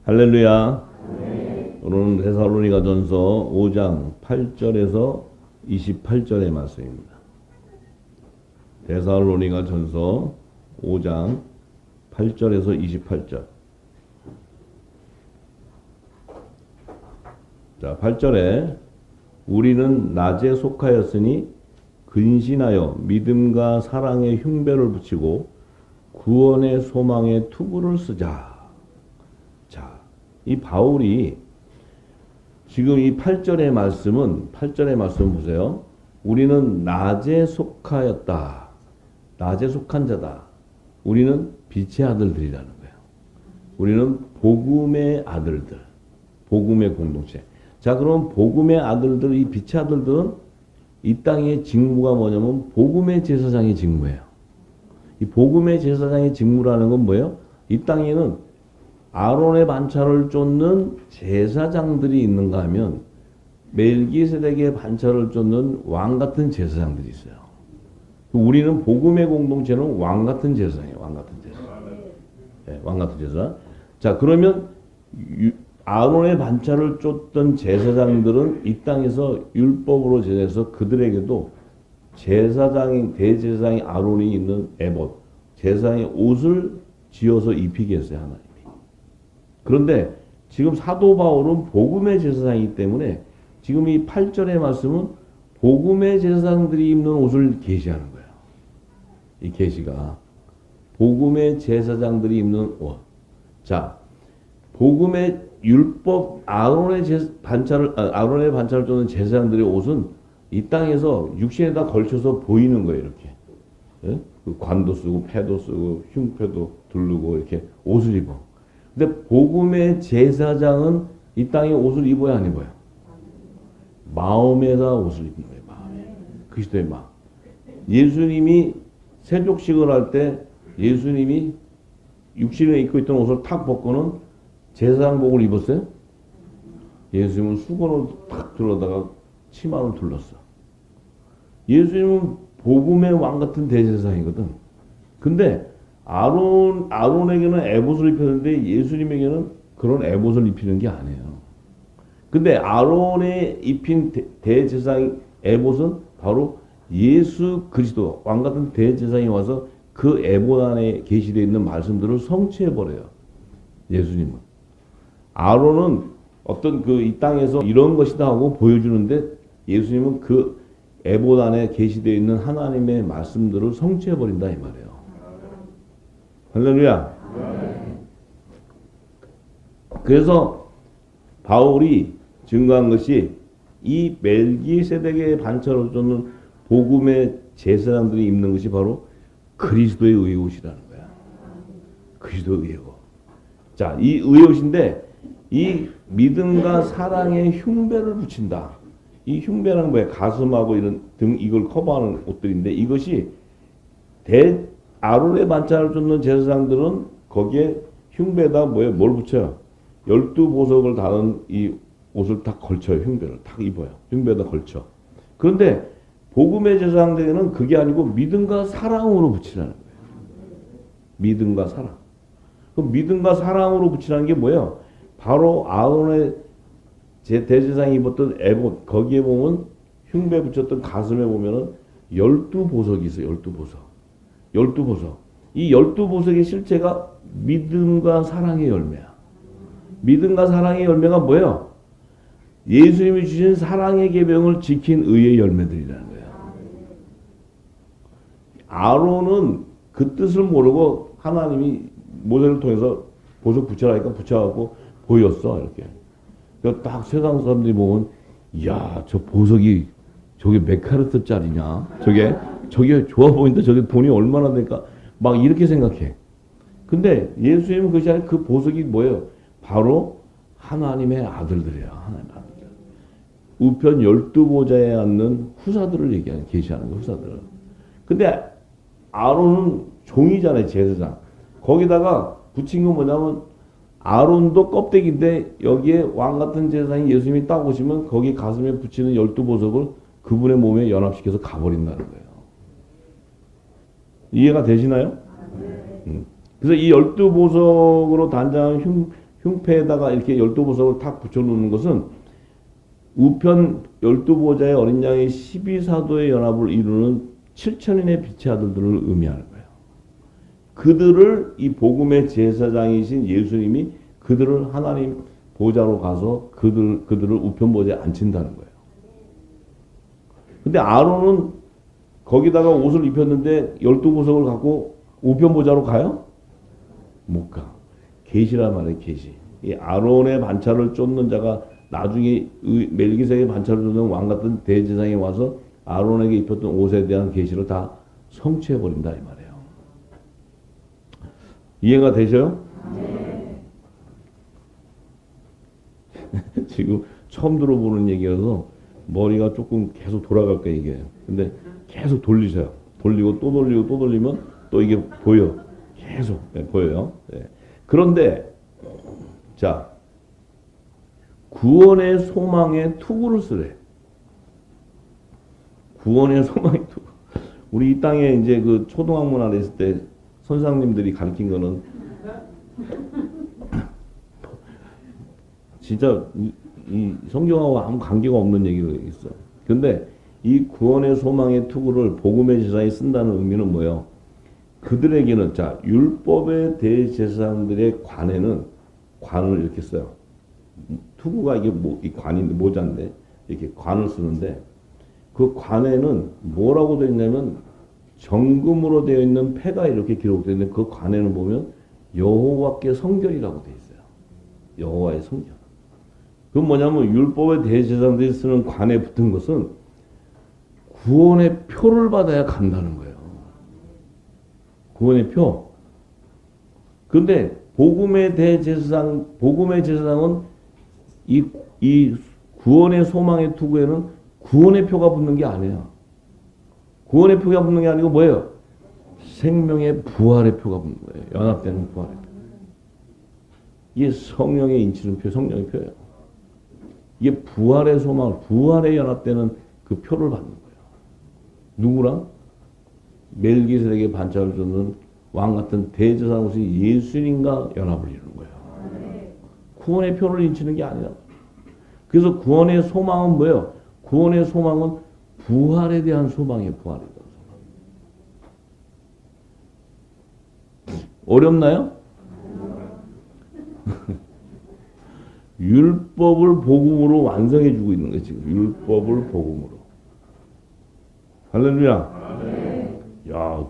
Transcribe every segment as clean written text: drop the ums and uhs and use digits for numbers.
할렐루야. 오늘은 데살로니가전서 5장 8절에서 28절의 말씀입니다. 데살로니가전서 5장 8절에서 28절. 자, 8절에 우리는 낮에 속하였으니 근신하여 믿음과 사랑의 흉배를 붙이고 구원의 소망의 투구를 쓰자. 자, 이 바울이 지금 이 8절의 말씀은 보세요. 우리는 낮에 속하였다. 낮에 속한 자다. 우리는 빛의 아들들이라는 거예요. 우리는 복음의 아들들. 복음의 공동체. 자, 그럼 복음의 아들들, 이 빛의 아들들은 이 땅의 직무가 뭐냐면 복음의 제사장의 직무예요. 이 복음의 제사장의 직무라는 건 뭐예요? 이 땅에는 아론의 반차를 쫓는 제사장들이 있는가 하면 멜기세덱의 반차를 쫓는 왕 같은 제사장들이 있어요. 우리는 복음의 공동체는 왕 같은 제사장이에요. 왕 같은 제사장. 네, 왕 같은 제사장. 자, 그러면 아론의 반차를 쫓던 제사장들은 이 땅에서 율법으로 제사해서 그들에게도 제사장인 대제사장인 아론이 있는 에봇, 제사장의 옷을 지어서 입히게 했어요. 하나님이. 그런데 지금 사도 바울은 복음의 제사장이기 때문에 지금 이 8절의 말씀은 복음의 제사장들이 입는 옷을 계시하는 거예요. 이 계시가 복음의 제사장들이 입는 옷. 자, 복음의 율법 아론의 반차를 쫓는 제사장들의 옷은 이 땅에서 육신에다 걸쳐서 보이는 거예요. 이렇게. 예? 그 관도 쓰고 패도 쓰고 흉패도 두르고 이렇게 옷을 입어. 근데 복음의 제사장은 이 땅에 옷을 입어야 안 입어요? 마음에다 옷을 입는 거예요. 마음에. 그리스도의 마음. 예수님이 세족식을 할 때 예수님이 육신에 입고 있던 옷을 탁 벗고는 제사장복을 입었어요? 예수님은 수건을 탁 둘러다가 치마를 둘렀어. 예수님은 복음의 왕 같은 대제사장이거든. 근데 아론에게는 에봇을 입혔는데 예수님에게는 그런 에봇을 입히는 게 아니에요. 근데 아론에 입힌 대제사장 에봇은 바로 예수 그리스도 왕 같은 대제사장이 와서 그 에봇 안에 계시되어 있는 말씀들을 성취해 버려요. 예수님은. 아론은 어떤 이 땅에서 이런 것이다 하고 보여주는데 예수님은 그 에봇 안에 계시되어 있는 하나님의 말씀들을 성취해 버린다 이 말이에요. 할렐루야. 그래서 바울이 증거한 것이 이 멜기세덱의 반차를 쫓는 복음의 제사장들이 입는 것이 바로 그리스도의 의옷이라는 거야. 그리스도의 의옷. 자, 이 의옷인데 이 믿음과 사랑의 흉배를 붙인다. 이 흉배라는 거예요. 가슴하고 이런 등 이걸 커버하는 옷들인데 이것이 아론의 반차를 쫓는 제사장들은 거기에 흉배에다 뭘 붙여요? 12보석을 다는 이 옷을 딱 걸쳐요. 흉배를 딱 입어요. 흉배에다 걸쳐. 그런데 복음의 제사장들에게는 그게 아니고 믿음과 사랑으로 붙이라는 거예요. 믿음과 사랑. 그 믿음과 사랑으로 붙이라는 게 뭐예요? 바로 아론의 대제사장이 입었던 에봇 거기에 보면 흉배 붙였던 가슴에 보면은 12보석이 있어요. 12보석. 12보석. 이 12보석의 실체가 믿음과 사랑의 열매야. 믿음과 사랑의 열매가 뭐예요? 예수님이 주신 사랑의 계명을 지킨 의의 열매들이라는 거예요. 아론은 그 뜻을 모르고 하나님이 모세를 통해서 보석 붙여라니까 붙여갖고 보였어. 이렇게. 그러니까 딱 세상 사람들이 보면 이야 저 보석이 저게 몇 카르트짜리냐? 저게 좋아 보인다. 저게 돈이 얼마나 될까? 막 이렇게 생각해. 근데 예수님은 그것이 아니라 그 보석이 뭐예요? 바로 하나님의 아들들이에요. 하나님의 아들들. 우편 12보좌에 앉는 후사들을 얘기하는, 계시하는 후사들을. 근데 아론은 종이잖아요. 제사장. 거기다가 붙인 건 뭐냐면 아론도 껍데기인데 여기에 왕 같은 제사장이 예수님이 딱 오시면 거기 가슴에 붙이는 12보석을 그분의 몸에 연합시켜서 가버린다는 거예요. 이해가 되시나요? 그래서 이 12보석으로 단장한 흉패에다가 이렇게 12보석을 탁 붙여놓는 것은 우편 12보좌의 어린 양의 12사도의 연합을 이루는 7천인의 빛의 아들들을 의미하는 거예요. 그들을 이 복음의 제사장이신 예수님이 그들을 하나님 보좌로 가서 그들을 우편 보좌에 앉힌다는 거예요. 근데 아론은 거기다가 옷을 입혔는데 12보석을 갖고 우편 보좌로 가요? 못 가. 계시란 말이에요, 계시. 이 아론의 반차를 쫓는 자가 나중에 멜기세의 반차를 쫓는 왕 같은 대제사장이 와서 아론에게 입혔던 옷에 대한 계시를 다 성취해 버린다 이 말이에요. 이해가 되셔요? 네. 지금 처음 들어보는 얘기라서 머리가 조금 계속 돌아갈 거예요 이게. 근데 계속 돌리세요. 돌리고 또 돌리고 또 돌리면 또 이게 보여. 계속 보여요. 네. 그런데 자 구원의 소망의 투구를 쓰래. 구원의 소망의 투구. 우리 이 땅에 이제 그 초등학문 안에 있을 때 선생님들이 가르친 거는 진짜 이 성경하고 아무 관계가 없는 얘기가 있어. 근데 이 구원의 소망의 투구를 복음의 제사에 쓴다는 의미는 뭐예요? 그들에게는 자 율법의 대제사장들의 관에는 관을 이렇게 써요. 투구가 이게 이 관인데 모자인데 이렇게 관을 쓰는데 그 관에는 뭐라고 되어 있냐면 정금으로 되어 있는 패가 이렇게 기록되어 있는데 그 관에는 보면 여호와께 성결이라고 되어 있어요. 여호와의 성결. 그건 뭐냐면 율법의 대제사장들이 쓰는 관에 붙은 것은 구원의 표를 받아야 간다는 거예요. 구원의 표. 그런데 복음의 제사장은 이 구원의 소망의 투구에는 구원의 표가 붙는 게 아니에요. 구원의 표가 붙는 게 아니고 뭐예요? 생명의 부활의 표가 붙는 거예요. 연합되는 부활의 표. 이게 성령의 인치는 표, 성령의 표예요. 이게 부활의 소망, 부활에 연합되는 그 표를 받는 거예요. 누구랑? 멜기세덱의 반차를 쫓는 왕 같은 대제사장으로서 예수님과 연합을 이루는 거예요. 구원의 표를 인치는 게 아니라. 그래서 구원의 소망은 뭐예요? 구원의 소망은 부활에 대한 소망이에요. 부활에 대한 소망. 어렵나요? 율법을 복음으로 완성해 주고 있는 거예요. 지금 율법을 복음으로. 할렐루야. 야,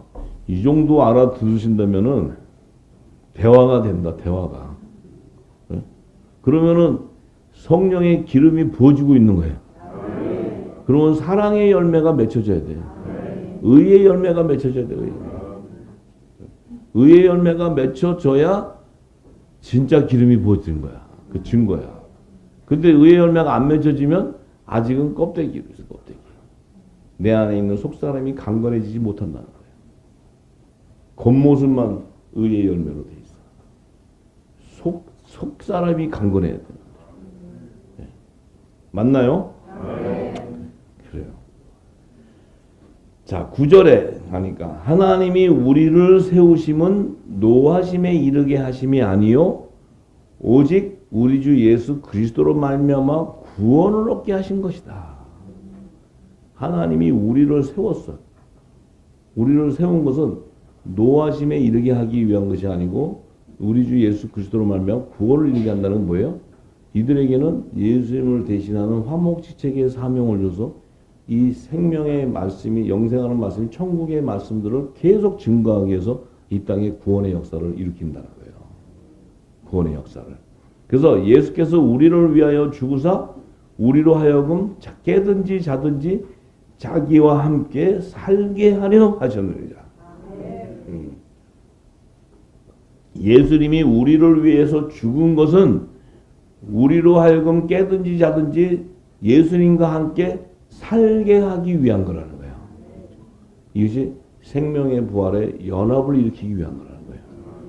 이 정도 알아들으신다면은 대화가 된다. 대화가. 그러면은 성령의 기름이 부어지고 있는 거예요. 그러면 사랑의 열매가 맺혀져야 돼요. 의의 열매가 맺혀져야 돼요. 의의 열매가 맺혀져야 진짜 기름이 부어지는 거야. 그 증거야. 근데 의의 열매가 안 맺혀지면 아직은 껍데기로 있어. 껍데기. 내 안에 있는 속사람이 강건해지지 못한다는 거예요. 겉모습만 의의 열매로 돼 있어. 속사람이 강건해야 돼. 네. 맞나요? 네. 그래요. 자, 9절에 하니까 하나님이 우리를 세우심은 노하심에 이르게 하심이 아니요 오직 우리 주 예수 그리스도로 말미암아 구원을 얻게 하신 것이다. 하나님이 우리를 세웠어. 우리를 세운 것은 노하심에 이르게 하기 위한 것이 아니고 우리 주 예수 그리스도로 말미암아 구원을 이루게 한다는 건 뭐예요? 이들에게는 예수님을 대신하는 화목지책의 사명을 줘서 이 생명의 말씀이 영생하는 말씀이 천국의 말씀들을 계속 증거하기 위해서 이 땅에 구원의 역사를 일으킨다는 거예요. 구원의 역사를. 그래서 예수께서 우리를 위하여 죽으사 우리로 하여금 깨든지 자든지 자기와 함께 살게 하려 하셨느니라. 예수님이 우리를 위해서 죽은 것은 우리로 하여금 깨든지 자든지 예수님과 함께 살게 하기 위한 거라는 거예요. 이것이 생명의 부활의 연합을 일으키기 위한 거라는 거예요.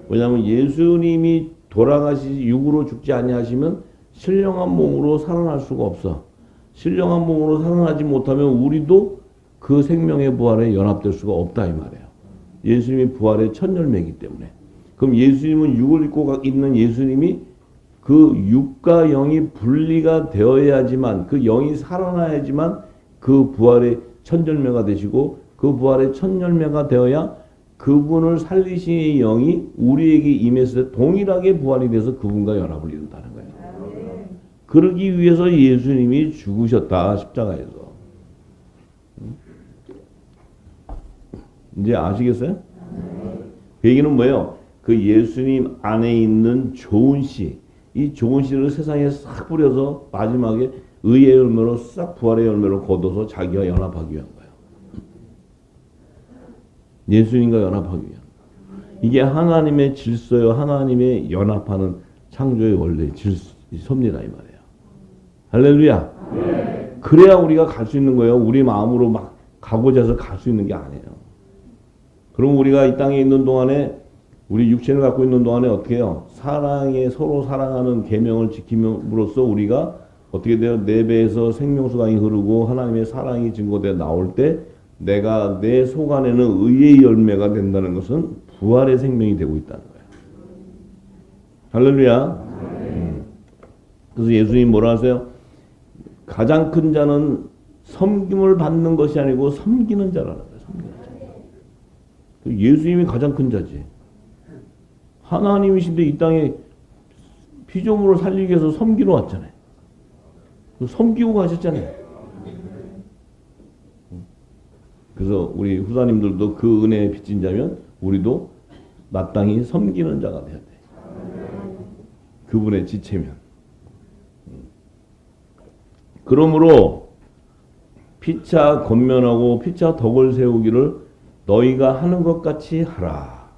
왜냐하면 예수님이 돌아가시 육으로 죽지 아니하시면 신령한 몸으로 살아날 수가 없어. 신령한 몸으로 살아나지 못하면 우리도 그 생명의 부활에 연합될 수가 없다 이 말이에요. 예수님이 부활의 첫 열매이기 때문에. 그럼 예수님은 육을 입고 있는 예수님이 그 육과 영이 분리가 되어야지만 그 영이 살아나야지만 그 부활의 천절매가 되시고 그 부활의 천절매가 되어야 그분을 살리신 영이 우리에게 임했을 때 동일하게 부활이 돼서 그분과 연합을 이룬다는 거예요. 그러기 위해서 예수님이 죽으셨다 십자가에서. 이제 아시겠어요? 그 얘기는 뭐예요? 그 예수님 안에 있는 좋은 씨, 이 좋은 씨를 세상에 싹 뿌려서 마지막에 의의 열매로 싹 부활의 열매로 거둬서 자기와 연합하기 위한 거예요. 예수님과 연합하기 위한. 이게 하나님의 질서요, 하나님의 연합하는 창조의 원래 질서입니다, 이 말이에요. 할렐루야. 네. 그래야 우리가 갈 수 있는 거예요. 우리 마음으로 막 가고자 해서 갈 수 있는 게 아니에요. 그럼 우리가 이 땅에 있는 동안에 우리 육체를 갖고 있는 동안에 어떻게 해요? 사랑에 서로 사랑하는 계명을 지킴으로써 우리가 어떻게 돼요? 내 배에서 생명수강이 흐르고 하나님의 사랑이 증거되어 나올 때 내가 내 속 안에는 의의 열매가 된다는 것은 부활의 생명이 되고 있다는 거예요. 할렐루야. 그래서 예수님 뭐라 하세요? 가장 큰 자는 섬김을 받는 것이 아니고 섬기는 자라는 거예요. 섬기는 자. 예수님이 가장 큰 자지. 하나님이신데 이 땅에 피조물을 살리기 위해서 섬기러 왔잖아요. 섬기고 가셨잖아요. 그래서 우리 후사님들도 그 은혜에 빚진 자면 우리도 마땅히 섬기는 자가 돼야 돼. 그분의 지체면. 그러므로 피차 권면하고 피차 덕을 세우기를 너희가 하는 것 같이 하라.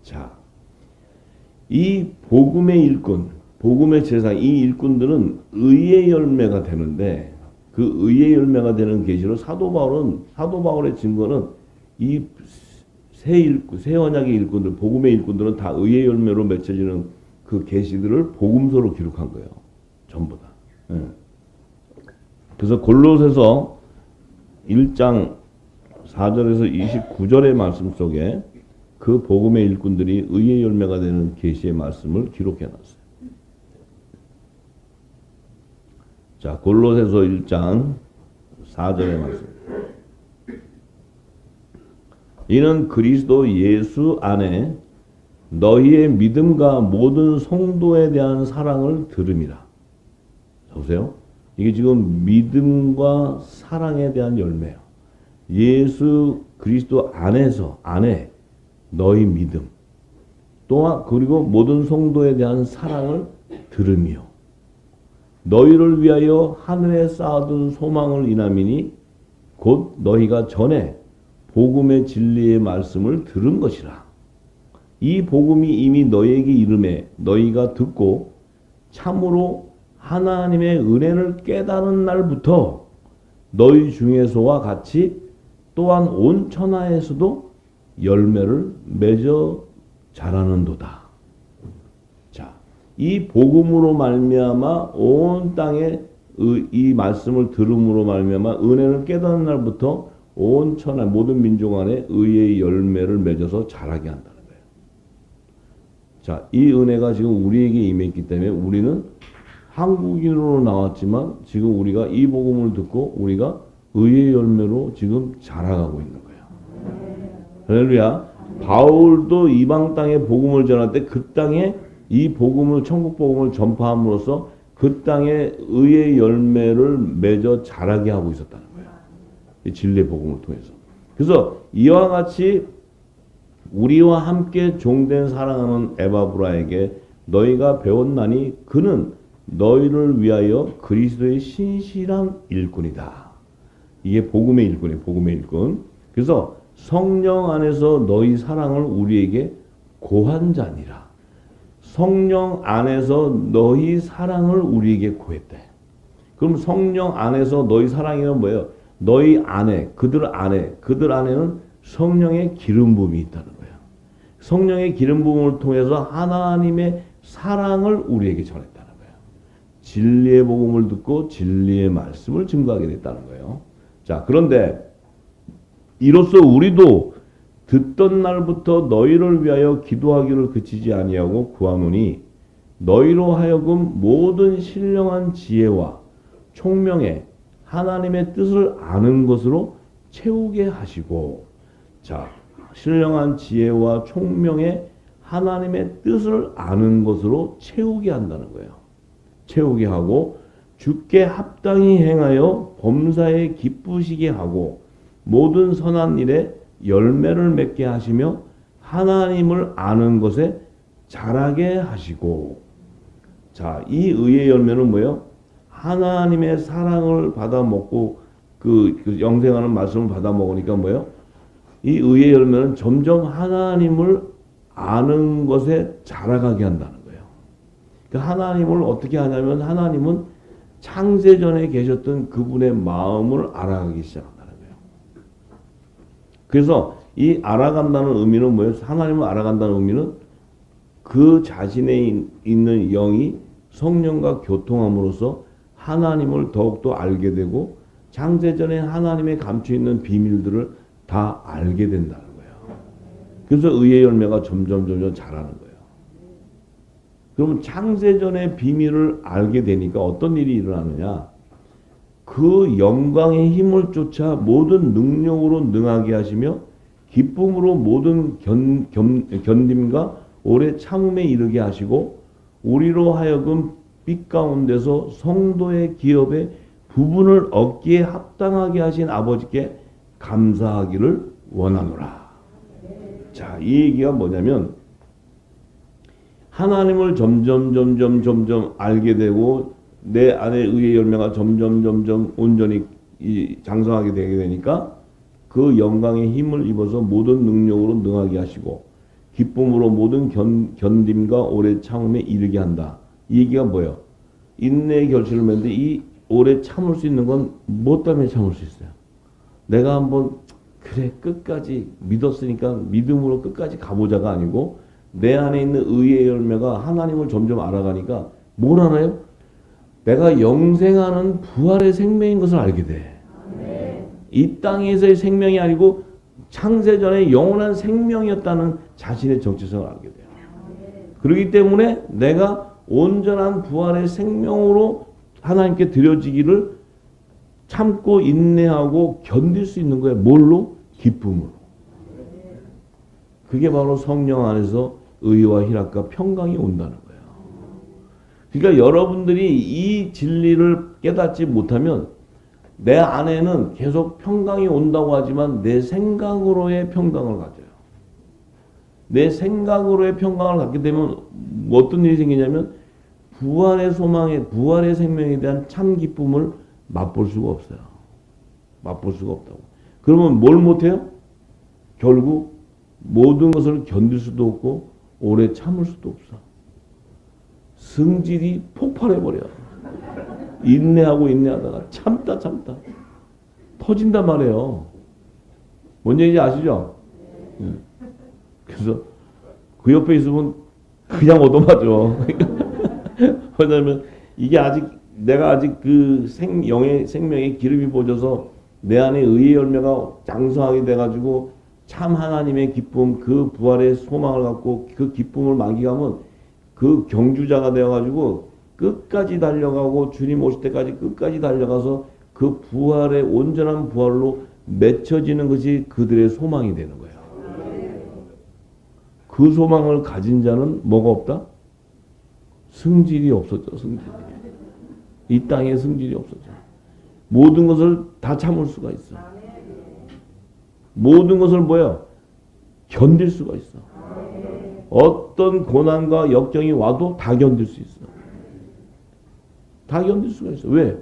자, 이 복음의 일꾼, 복음의 제사장, 이 일꾼들은 의의 열매가 되는데 그 의의 열매가 되는 계시로 사도 바울의 증거는 이 새 언약의 일꾼들, 복음의 일꾼들은 다 의의 열매로 맺혀지는 그 계시들을 복음서로 기록한 거예요. 전부 다. 예. 그래서 골로새서 1장 4절에서 29절의 말씀 속에 그 복음의 일꾼들이 의의 열매가 되는 계시의 말씀을 기록해 놨어요. 자, 골로새서 1장 4절의 말씀. 이는 그리스도 예수 안에 너희의 믿음과 모든 성도에 대한 사랑을 들음이라. 보세요. 이게 지금 믿음과 사랑에 대한 열매예요. 예수 그리스도 안에 너희 믿음 또한 그리고 모든 성도에 대한 사랑을 들음이요. 너희를 위하여 하늘에 쌓아둔 소망을 인함이니 곧 너희가 전에 복음의 진리의 말씀을 들은 것이라. 이 복음이 이미 너희에게 이름에 너희가 듣고 참으로 하나님의 은혜를 깨달은 날부터 너희 중에서와 같이 또한 온 천하에서도 열매를 맺어 자라는도다. 자, 이 복음으로 말미암아 온 땅에 이 말씀을 들음으로 말미암아 은혜를 깨닫는 날부터 온 천하 모든 민족 안에 의의 열매를 맺어서 자라게 한다는 거예요. 자, 이 은혜가 지금 우리에게 임했기 때문에 우리는 한국인으로 나왔지만 지금 우리가 이 복음을 듣고 우리가 의의 열매로 지금 자라가고 있는 거예요. 할렐루야. 바울도 이방 땅에 복음을 전할 때 그 땅에 이 복음을 천국 복음을 전파함으로써 그 땅에 의의 열매를 맺어 자라게 하고 있었다는 거예요. 이 진리의 복음을 통해서. 그래서 이와 같이 우리와 함께 종된 사랑하는 에바브라에게 너희가 배웠나니 그는 너희를 위하여 그리스도의 신실한 일꾼이다. 이게 복음의 일꾼이에요. 복음의 일꾼. 그래서 성령 안에서 너희 사랑을 우리에게 고한 자니라. 성령 안에서 너희 사랑을 우리에게 고했대. 그럼 성령 안에서 너희 사랑이란 뭐예요? 너희 안에, 그들 안에는 성령의 기름 부음이 있다는 거예요. 성령의 기름 부음을 통해서 하나님의 사랑을 우리에게 전했다는 거예요. 진리의 복음을 듣고 진리의 말씀을 증거하게 됐다는 거예요. 자, 그런데 이로써 우리도 듣던 날부터 너희를 위하여 기도하기를 그치지 아니하고 구하노니 너희로 하여금 모든 신령한 지혜와 총명에 하나님의 뜻을 아는 것으로 채우게 하시고, 자, 신령한 지혜와 총명에 하나님의 뜻을 아는 것으로 채우게 한다는 거예요. 채우게 하고 주께 합당히 행하여 범사에 기쁘시게 하고 모든 선한 일에 열매를 맺게 하시며 하나님을 아는 것에 자라게 하시고. 자, 이 의의 열매는 뭐예요? 하나님의 사랑을 받아 먹고 그 영생하는 말씀을 받아 먹으니까 뭐예요? 이 의의 열매는 점점 하나님을 아는 것에 자라가게 한다는 거예요. 그러니까 하나님을 어떻게 하냐면 하나님은 창세전에 계셨던 그분의 마음을 알아가기 시작한다는 거예요. 그래서 이 알아간다는 의미는 뭐예요? 하나님을 알아간다는 의미는 그 자신에 있는 영이 성령과 교통함으로써 하나님을 더욱더 알게 되고 창세전에 하나님의 감춰있는 비밀들을 다 알게 된다는 거예요. 그래서 의의 열매가 점점 자라는 거예요. 그러면 창세전의 비밀을 알게 되니까 어떤 일이 일어나느냐? 그 영광의 힘을 쫓아 모든 능력으로 능하게 하시며 기쁨으로 모든 견딤과 오래 참음에 이르게 하시고 우리로 하여금 빛 가운데서 성도의 기업에 부분을 얻기에 합당하게 하신 아버지께 감사하기를 원하노라. 자, 이 얘기가 뭐냐면 하나님을 점점 알게 되고 내 안에 의의 열매가 점점 온전히 장성하게 되게 되니까 그 영광의 힘을 입어서 모든 능력으로 능하게 하시고 기쁨으로 모든 견딤과 오래 참음에 이르게 한다. 이 얘기가 뭐예요? 인내의 결실을 맺는데 이 오래 참을 수 있는 건 뭐 때문에 참을 수 있어요? 내가 한번 그래 끝까지 믿었으니까 믿음으로 끝까지 가보자가 아니고 내 안에 있는 의의 열매가 하나님을 점점 알아가니까 뭘 알아요? 내가 영생하는 부활의 생명인 것을 알게 돼. 이 땅에서의 생명이 아니고 창세전에 영원한 생명이었다는 자신의 정체성을 알게 돼요. 그렇기 때문에 내가 온전한 부활의 생명으로 하나님께 드려지기를 참고 인내하고 견딜 수 있는 거예요. 뭘로? 기쁨으로. 그게 바로 성령 안에서 의와 희락과 평강이 온다는 거예요. 그러니까 여러분들이 이 진리를 깨닫지 못하면 내 안에는 계속 평강이 온다고 하지만 내 생각으로의 평강을 가져요. 내 생각으로의 평강을 갖게 되면 어떤 일이 생기냐면 부활의 소망에, 부활의 생명에 대한 참 기쁨을 맛볼 수가 없어요. 맛볼 수가 없다고. 그러면 뭘 못해요? 결국 모든 것을 견딜 수도 없고 오래 참을 수도 없어. 성질이 폭발해버려. 인내하다가 참다 터진단 말이에요. 뭔 얘기인지 아시죠? 그래서 그 옆에 있으면 그냥 얻어맞아. 왜냐하면 이게 내가 아직 그 영의 생명의 기름이 부어져서 내 안에 의의 열매가 장성하게 돼가지고 참 하나님의 기쁨, 그 부활의 소망을 갖고 그 기쁨을 만끽하면 그 경주자가 되어가지고 끝까지 달려가고 주님 오실 때까지 끝까지 달려가서 그 부활의 온전한 부활로 맺혀지는 것이 그들의 소망이 되는 거예요. 그 소망을 가진 자는 뭐가 없다? 승질이 없었죠. 승질. 이 땅에 승질이 없었죠. 모든 것을 다 참을 수가 있어. 모든 것을 뭐야? 견딜 수가 있어. 어떤 고난과 역경이 와도 다 견딜 수 있어. 다 견딜 수가 있어. 왜?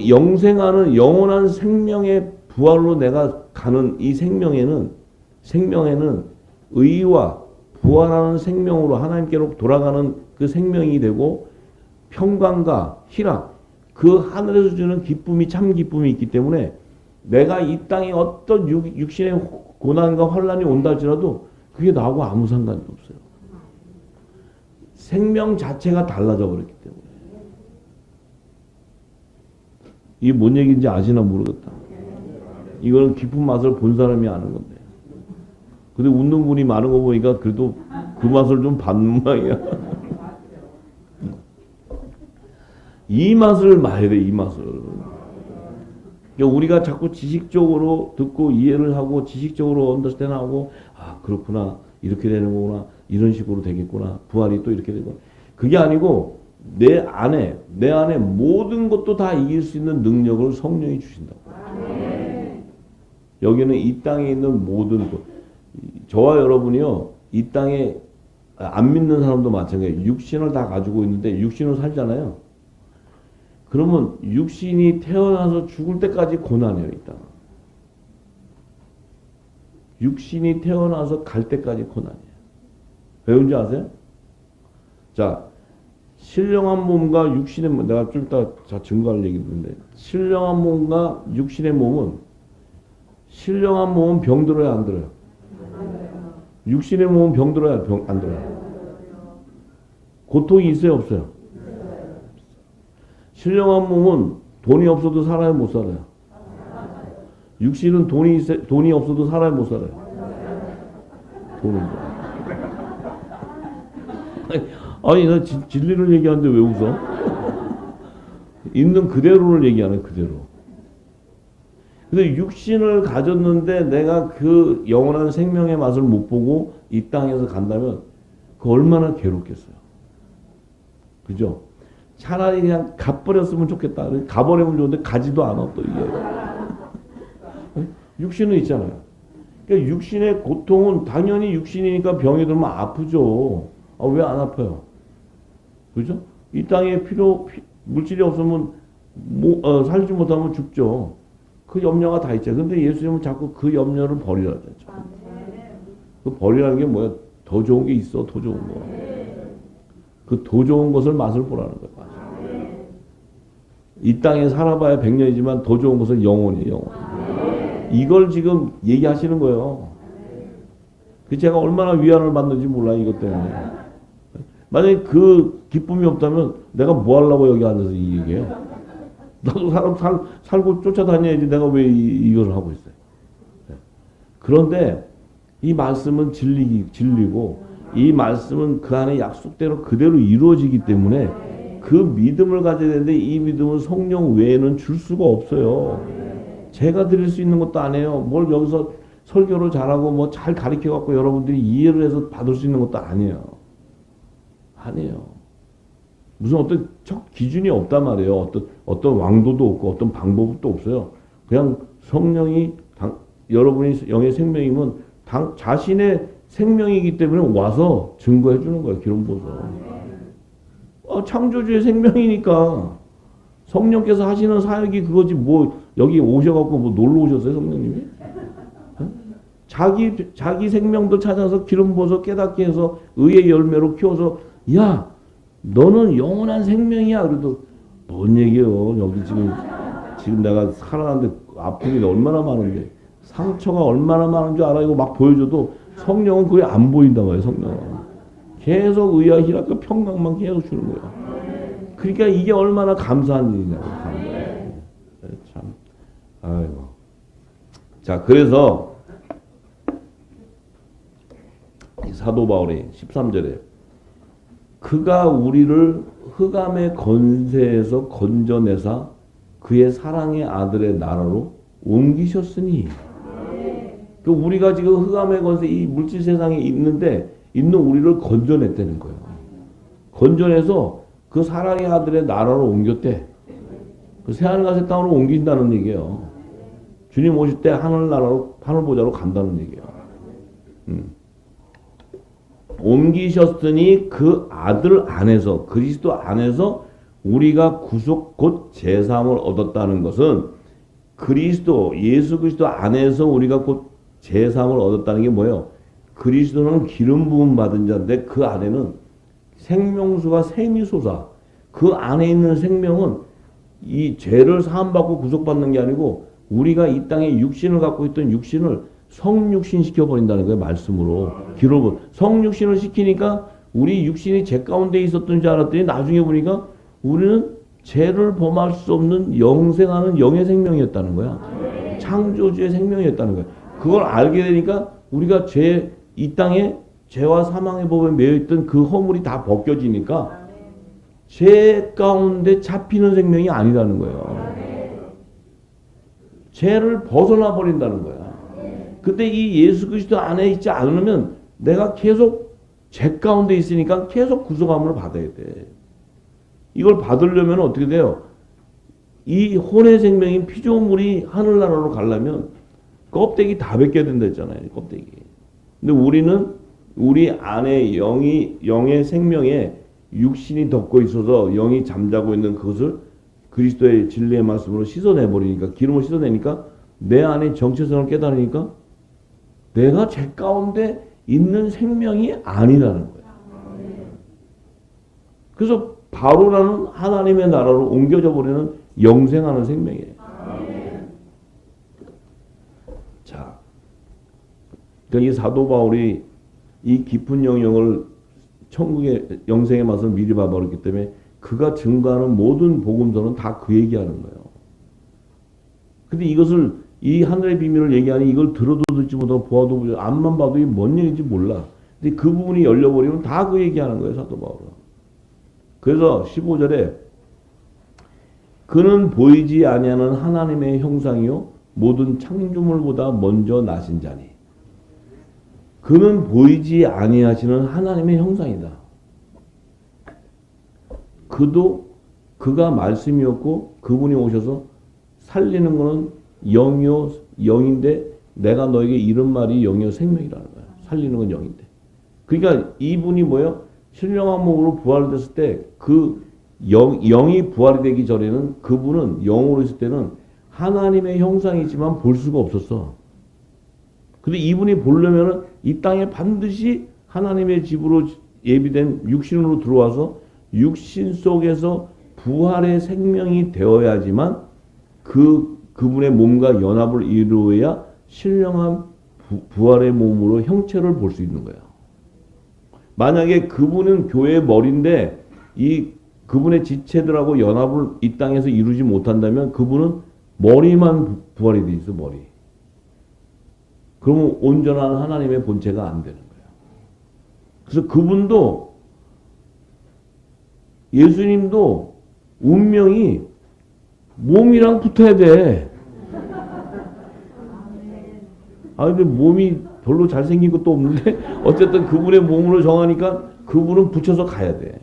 영생하는 영원한 생명의 부활로 내가 가는 이 생명에는 의와 부활하는 생명으로 하나님께로 돌아가는 그 생명이 되고 평강과 희락, 그 하늘에서 주는 기쁨이 참 기쁨이 있기 때문에 내가 이 땅에 어떤 육신의 고난과 환란이 온다 할지라도 그게 나하고 아무 상관이 없어요. 생명 자체가 달라져 버렸기 때문에. 이게 뭔 얘기인지 아시나 모르겠다. 이거는 깊은 맛을 본 사람이 아는 건데. 근데 웃는 분이 많은 거 보니까 그래도 그 맛을 좀 받는 모양이야. 이 맛을 봐야 돼, 이 맛을. 그러니까 우리가 자꾸 지식적으로 듣고 이해를 하고 지식적으로 언더스탠하고 아 그렇구나 이렇게 되는 거구나 이런 식으로 되겠구나 부활이 또 이렇게 되고 그게 아니고 내 안에 모든 것도 다 이길 수 있는 능력을 성령이 주신다고. 여기는 이 땅에 있는 모든 것 저와 여러분이요 이 땅에 안 믿는 사람도 마찬가지예요. 육신을 다 가지고 있는데 육신으로 살잖아요. 그러면 육신이 태어나서 죽을 때까지 고난이에요. 이 땅은. 육신이 태어나서 갈 때까지 고난이에요. 왜 그런지 아세요? 자, 신령한 몸과 육신의 몸, 내가 좀 이따 증거할 얘기 있는데 신령한 몸과 육신의 몸은 신령한 몸은 병 들어야 안 들어요? 육신의 몸은 병 들어야 안 들어요? 고통이 있어요 없어요? 신령한 몸은 돈이 없어도 살아요 못 살아요? 육신은 돈이 없어도 살아요 못 살아요? 돈은 아니 나 진리를 얘기하는데 왜 웃어? 있는 그대로를 얘기하는 그대로. 근데 육신을 가졌는데 내가 그 영원한 생명의 맛을 못 보고 이 땅에서 간다면 그 얼마나 괴롭겠어요. 그죠? 차라리 그냥 가버렸으면 좋겠다. 가버리면 좋은데 가지도 않아 또 이게. 육신은 있잖아요. 그러니까 육신의 고통은 당연히 육신이니까 병이 들면 아프죠. 아, 왜 안 아파요? 그죠? 이 땅에 물질이 없으면 살지 못하면 죽죠. 그 염려가 다 있죠. 근데 예수님은 자꾸 그 염려를 버리라 그랬죠. 그 버리라는 게 뭐야? 더 좋은 게 있어. 더 좋은 거. 그 더 좋은 것을 맛을 보라는 거야. 이 땅에 살아봐야 100년이지만 더 좋은 것은 영원이에요. 영원. 이걸 지금 얘기하시는 거예요. 그 제가 얼마나 위안을 받는지 몰라요. 이것 때문에. 만약에 그 기쁨이 없다면 내가 뭐 하려고 여기 앉아서 이 얘기해요. 나도 사람 살고 쫓아다녀야지 내가 왜 이걸 하고 있어요. 그런데 이 말씀은 진리고 이 말씀은 그 안에 약속대로 그대로 이루어지기 때문에 그 믿음을 가져야 되는데 이 믿음은 성령 외에는 줄 수가 없어요. 제가 드릴 수 있는 것도 아니에요. 뭘 여기서 설교를 잘하고 뭐 잘 가르쳐 갖고 여러분들이 이해를 해서 받을 수 있는 것도 아니에요. 아니에요. 무슨 어떤 기준이 없단 말이에요. 어떤 왕도도 없고 어떤 방법도 없어요. 그냥 성령이 여러분이 영의 생명이면 자신의 생명이기 때문에 와서 증거해 주는 거예요. 기름 부어서. 창조주의 생명이니까 성령께서 하시는 사역이 그거지 뭐 여기 오셔갖고 뭐 놀러 오셨어요 성령님이? 자기 생명도 찾아서 기름 부어서 깨닫게 해서 의의 열매로 키워서 야 너는 영원한 생명이야. 그래도 뭔 얘기예요. 여기 지금 내가 살아났는데 아픔이 얼마나 많은데 상처가 얼마나 많은 줄 알아. 이거 막 보여줘도 성령은 그게 안 보인단 말이에요. 성령은 계속 의와 희락과 평강만 계속 주는 거예요. 그러니까 이게 얼마나 감사한 일이냐고. 참 아이고. 자 그래서 사도 바울이 13절에 그가 우리를 흑암의 권세에서 건져내사 그의 사랑의 아들의 나라로 옮기셨으니 그 우리가 지금 흑암의 권세 이 물질 세상에 있는 우리를 건져냈다는 거예요. 건져내서 그 사랑의 아들의 나라로 옮겼대. 그 새하늘과 새 땅으로 옮긴다는 얘기예요. 주님 오실 때 하늘나라로 하늘보좌로 간다는 얘기예요. 옮기셨으니 그 아들 안에서 그리스도 안에서 우리가 구속 곧 제사함을 얻었다는 것은 그리스도 예수 그리스도 안에서 우리가 곧 제사함을 얻었다는 게 뭐예요? 그리스도는 기름 부음 받은 자인데 그 안에는 생명수가 샘이 솟아 그 안에 있는 생명은 이 죄를 사함받고 구속받는 게 아니고 우리가 이 땅에 육신을 갖고 있던 육신을 성육신 시켜버린다는 거예요. 말씀으로. 기록을. 성육신을 시키니까 우리 육신이 죄 가운데 있었던 줄 알았더니 나중에 보니까 우리는 죄를 범할 수 없는 영생하는 영의 생명이었다는 거야. 창조주의 생명이었다는 거야. 그걸 알게 되니까 우리가 이 땅에 죄와 사망의 법에 매여있던 그 허물이 다 벗겨지니까 죄 가운데 잡히는 생명이 아니라는 거예요. 죄를 벗어나 버린다는 거야. 근데 이 예수 그리스도 안에 있지 않으면 내가 계속 죄 가운데 있으니까 계속 구속함을 받아야 돼. 이걸 받으려면 어떻게 돼요? 이 혼의 생명인 피조물이 하늘나라로 가려면 껍데기 다 벗겨야 된다 했잖아요. 껍데기. 근데 우리는 우리 안에 영의 생명에 육신이 덮고 있어서 영이 잠자고 있는 그것을 그리스도의 진리의 말씀으로 씻어내버리니까, 기름을 씻어내니까 내 안에 정체성을 깨달으니까 내가 죄 가운데 있는 생명이 아니라는 거야. 그래서 바로 나는 하나님의 나라로 옮겨져 버리는 영생하는 생명이에요. 자, 그러니까 이 사도 바울이 이 깊은 영역을 천국의 영생의 맛을 미리 봐버렸기 때문에 그가 증거하는 모든 복음서는 다 그 얘기하는 거예요. 근데 이것을 이 하늘의 비밀을 얘기하니 이걸 들어도 듣지 못하고 보아도 보지 앞만 봐도 이게 뭔 얘기인지 몰라. 근데 그 부분이 열려버리면 다 그 얘기하는 거예요. 사도 바울은. 그래서 15절에 그는 보이지 아니하는 하나님의 형상이요 모든 창조물보다 먼저 나신 자니. 그는 보이지 아니하시는 하나님의 형상이다. 그가 말씀이었고 그분이 오셔서 살리는 것은 영이요 영인데 내가 너에게 이런 말이 영이요 생명이라는 거야. 살리는 건 영인데. 그러니까 이분이 뭐예요? 신령한 몸으로 부활됐을 때 그 영이 부활이 되기 전에는 그분은 영으로 있을 때는 하나님의 형상이지만 볼 수가 없었어. 근데 이분이 보려면은 이 땅에 반드시 하나님의 집으로 예비된 육신으로 들어와서 육신 속에서 부활의 생명이 되어야지만 그분의 몸과 연합을 이루어야 신령한 부활의 몸으로 형체를 볼 수 있는 거예요. 만약에 그분은 교회의 머리인데 그분의 지체들하고 연합을 이 땅에서 이루지 못한다면 그분은 머리만 부활이 돼 있어, 머리. 그러면 온전한 하나님의 본체가 안 되는 거예요. 그래서 그분도 예수님도 운명이 몸이랑 붙어야 돼. 근데 몸이 별로 잘생긴 것도 없는데 어쨌든 그분의 몸으로 정하니까 그분은 붙여서 가야 돼.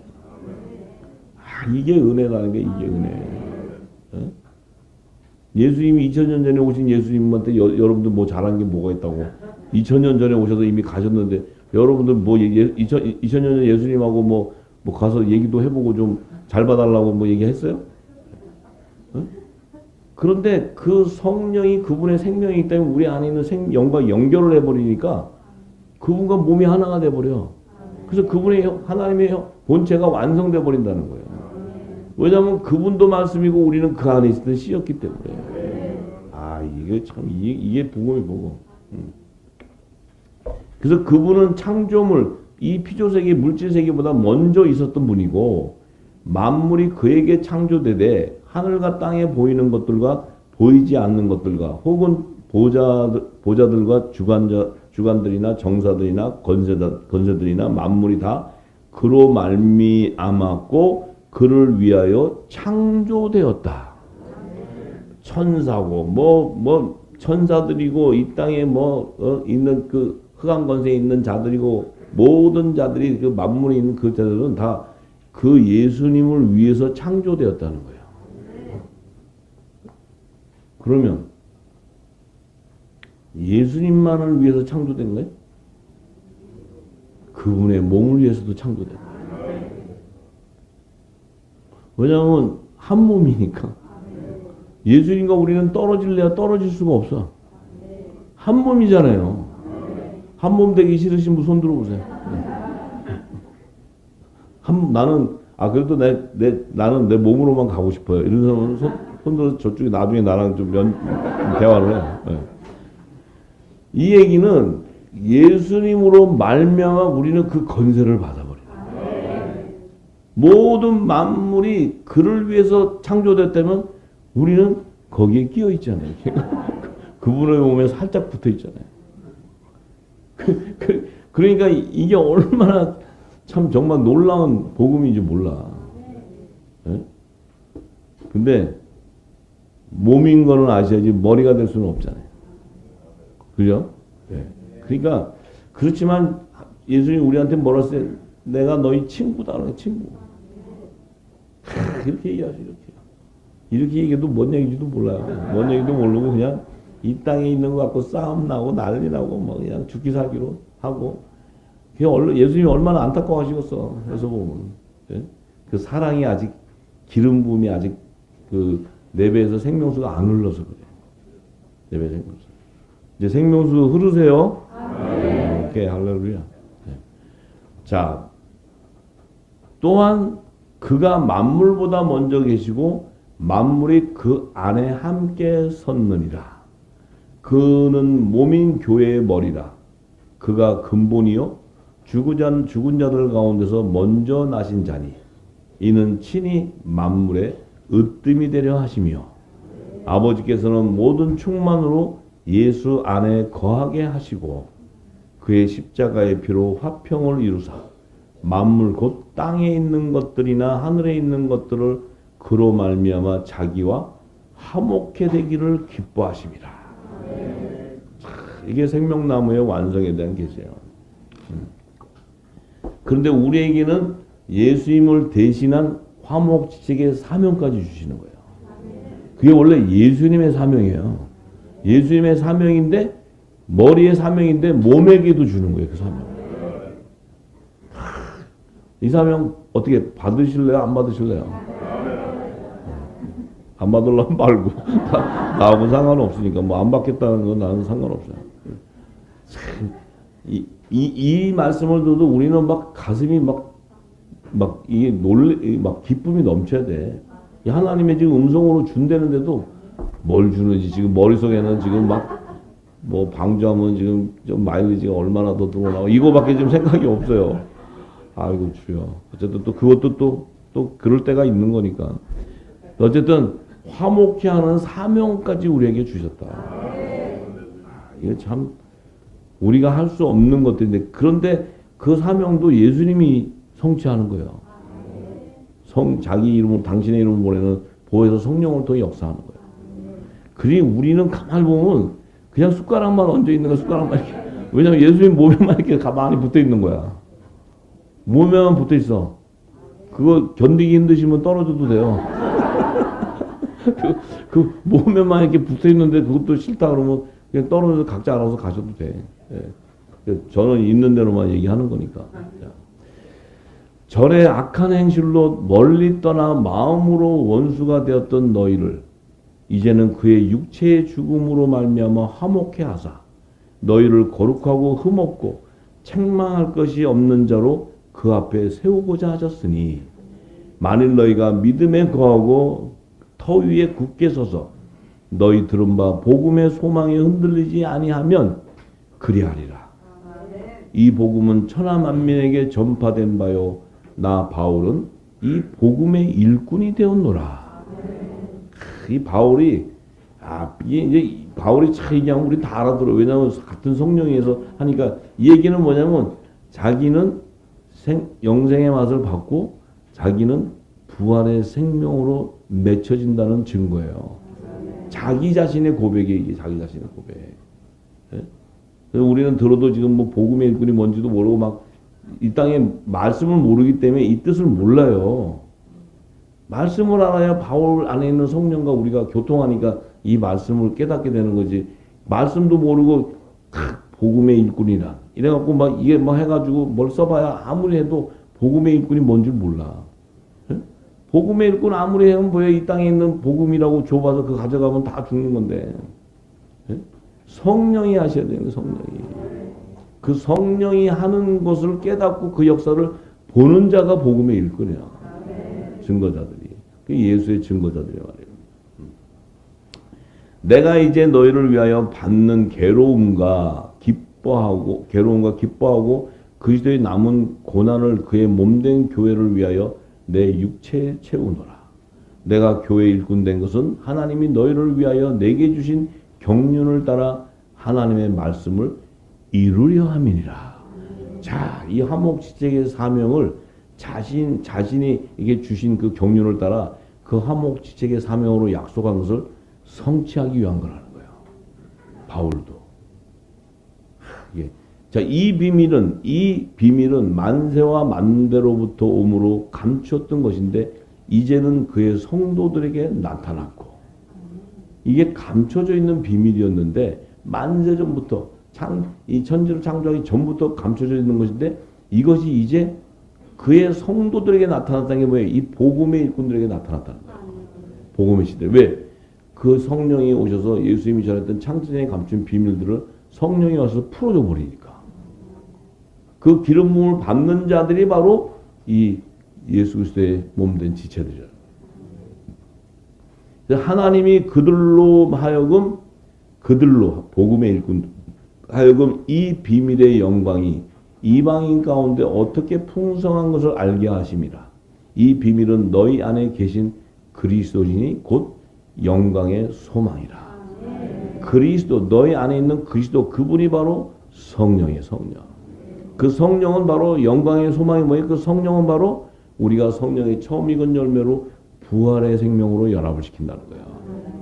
이게 은혜라는 게 이게 은혜. 어? 예수님이 2000년 전에 오신 예수님한테 여러분들 뭐 잘한 게 뭐가 있다고. 2000년 전에 오셔서 이미 가셨는데 여러분들 뭐 2000년 전에 예수님하고 뭐 가서 얘기도 해보고 좀 잘 봐달라고 뭐 얘기했어요? 어? 그런데 그 성령이 그분의 생명이기 때문에 우리 안에 있는 영과 연결을 해버리니까 그분과 몸이 하나가 돼버려. 그래서 그분의 하나님의 본체가 완성돼 버린다는 거예요. 왜냐하면 그분도 말씀이고 우리는 그 안에 있을 때 씌었기 때문에. 이게 참 이게 복음이 복음. 그래서 그분은 창조물 이 피조세계 물질세계보다 먼저 있었던 분이고 만물이 그에게 창조되되 하늘과 땅에 보이는 것들과 보이지 않는 것들과 혹은 보좌들과 주관들이나 정사들이나 건세들이나 만물이 다 그로 말미암았고 그를 위하여 창조되었다. 천사고 천사들이고 이 땅에 있는 그 흑암 권세에 있는 자들이고 모든 자들이 그 만물에 있는 그 자들은 다 그 예수님을 위해서 창조되었다는 거예요. 그러면 예수님만을 위해서 창조된 거예요? 그분의 몸을 위해서도 창조된 거예요. 왜냐하면 한 몸이니까. 예수님과 우리는 떨어질래야 떨어질 수가 없어. 한 몸이잖아요. 한 몸 되기 싫으신 분 손 들어보세요. 나는 그래도 나는 내 몸으로만 가고 싶어요. 이런 사람은 손 들어서 저쪽에 나중에 나랑 좀 대화를 해요. 네. 이 얘기는 예수님으로 말미암아 우리는 그 건세를 받아버려요. 모든 만물이 그를 위해서 창조됐다면 우리는 거기에 끼어 있잖아요. 그분의 몸에 살짝 붙어 있잖아요. 그러니까 이게 얼마나 참 정말 놀라운 복음인지 몰라. 예? 근데 몸인 거는 아셔야지 머리가 될 수는 없잖아요. 그죠? 예. 그러니까 그렇지만 예수님이 우리한테 뭐라 했어요? 내가 너희 친구다. 친구. 이렇게 얘기하죠. 이렇게 얘기해도 뭔 얘기인지도 몰라요. 뭔 얘기도 모르고 그냥 이 땅에 있는 거 갖고 싸움 나고 난리 나고 뭐 그냥 죽기 살기로 하고 예수님이 얼마나 안타까워하시겠어. 해서 보면 예? 그 사랑이 아직 기름 부음이 아직 그 내 배에서 생명수가 안 흘러서 그래. 내 배 생명수. 이제 생명수 흐르세요. 오케이 할렐루야. 네. 자 또한 그가 만물보다 먼저 계시고 만물이 그 안에 함께 섰느니라. 그는 몸인 교회의 머리라. 그가 근본이요 죽은 자들 가운데서 먼저 나신 자니 이는 친히 만물의 으뜸이 되려 하시며 아버지께서는 모든 충만으로 예수 안에 거하게 하시고 그의 십자가의 피로 화평을 이루사 만물 곧 땅에 있는 것들이나 하늘에 있는 것들을 그로 말미암아 자기와 화목해 되기를 기뻐하심이라. 이게 생명나무의 완성에 대한 계시예요. 그런데 우리에게는 예수님을 대신한 화목지책의 사명까지 주시는 거예요. 그게 원래 예수님의 사명이에요. 예수님의 사명인데 머리의 사명인데 몸에게도 주는 거예요. 그 사명. 이 사명 어떻게 받으실래요? 안 받으실래요? 안 받으려면 말고 나하고 상관없으니까 뭐 안 받겠다는 건 나는 상관없어요. 이 말씀을 들어도 우리는 막 가슴이 막 이게 막 기쁨이 넘쳐야 돼. 하나님의 지금 음성으로 준다는데도 뭘 주는지 지금 머릿속에는 지금 막 뭐 방조하면 지금 좀 마일리지가 얼마나 더 들어오나 이거밖에 지금 생각이 없어요. 아이고 주여. 어쨌든 또 그것도 또 그럴 때가 있는 거니까. 어쨌든 화목케 하는 사명까지 우리에게 주셨다. 이게 참 우리가 할 수 없는 것들인데 그런데 그 사명도 예수님이 성취하는 거예요. 자기 이름으로 당신의 이름을 보내는 보혜사 성령을 통해 역사하는 거예요. 그리 우리는 가만히 보면 그냥 숟가락만 얹어 있는 거 숟가락만 이렇게 왜냐면 예수님 몸에만 이렇게 가만히 붙어 있는 거야. 몸에만 붙어 있어. 그거 견디기 힘드시면 떨어져도 돼요. 그 몸에만 이렇게 붙어 있는데 그것도 싫다 그러면 그냥 떨어져서 각자 알아서 가셔도 돼. 예. 저는 있는 대로만 얘기하는 거니까. 전에 악한 행실로 멀리 떠나 마음으로 원수가 되었던 너희를 이제는 그의 육체의 죽음으로 말미암아 화목해 하사 너희를 거룩하고 흠없고 책망할 것이 없는 자로 그 앞에 세우고자 하셨으니 만일 너희가 믿음에 거하고 터 위에 굳게 서서 너희 들은 바 복음의 소망에 흔들리지 아니하면 그리하리라. 이 복음은 천하 만민에게 전파된 바요 나 바울은 이 복음의 일꾼이 되었노라. 이 바울이 이게 이제 바울이 참 얘기하면 우리 다 알아들어. 왜냐하면 같은 성령에서 하니까 이 얘기는 뭐냐면 자기는 영생의 맛을 받고 자기는 부활의 생명으로 맺혀진다는 증거예요. 자기 자신의 고백이 이게 자기 자신의 고백. 예? 그래서 우리는 들어도 지금 뭐 복음의 일꾼이 뭔지도 모르고 막 이 땅에 말씀을 모르기 때문에 이 뜻을 몰라요. 말씀을 알아야 바울 안에 있는 성령과 우리가 교통하니까 이 말씀을 깨닫게 되는 거지. 말씀도 모르고 복음의 일꾼이라 이래갖고 막 이게 막 해가지고 뭘 써봐야 아무리 해도 복음의 일꾼이 뭔지 몰라. 예? 복음의 일꾼 아무리 하면 뭐야 이 땅에 있는 복음이라고 줘봐서 그거 가져가면 다 죽는 건데. 예? 성령이 하셔야 되는 거예요. 성령이. 그 성령이 하는 것을 깨닫고 그 역사를 보는 자가 복음의 일꾼이야. 증거자들이. 그 예수의 증거자들이 말이에요. 내가 이제 너희를 위하여 받는 괴로움과 기뻐하고 그리스도의 남은 고난을 그의 몸된 교회를 위하여 내 육체에 채우노라. 내가 교회 일꾼 된 것은 하나님이 너희를 위하여 내게 주신 경륜을 따라 하나님의 말씀을 이루려 함이니라. 자, 이 화목지책의 사명을 자신이 이게 주신 그 경륜을 따라 그 화목지책의 사명으로 약속한 것을 성취하기 위한 거라는 거예요. 바울도. 예. 자, 이 비밀은 만세와 만대로부터 오므로 감추었던 것인데 이제는 그의 성도들에게 나타났고, 이게 감춰져 있는 비밀이었는데 만세 전부터 이 천지를 창조하기 전부터 감춰져 있는 것인데 이것이 이제 그의 성도들에게 나타났다는 게 뭐예요? 이 복음의 일꾼들에게 나타났다는 거예요. 복음의 시대. 왜? 그 성령이 오셔서 예수님이 전했던 창세전에 감춘 비밀들을 성령이 와서 풀어줘 버리니까. 그 기름 부음을 받는 자들이 바로 이 예수 그리스도의 몸된 지체들이잖아요. 하나님이 그들로 복음의 일꾼 하여금 이 비밀의 영광이 이방인 가운데 어떻게 풍성한 것을 알게 하심이라. 이 비밀은 너희 안에 계신 그리스도인이 곧 영광의 소망이라. 그리스도, 너희 안에 있는 그리스도, 그분이 바로 성령이에요. 성령. 그 성령은 바로 영광의 소망이 뭐예요? 그 성령은 바로 우리가 성령의 처음 익은 열매로 부활의 생명으로 연합을 시킨다는 거예요.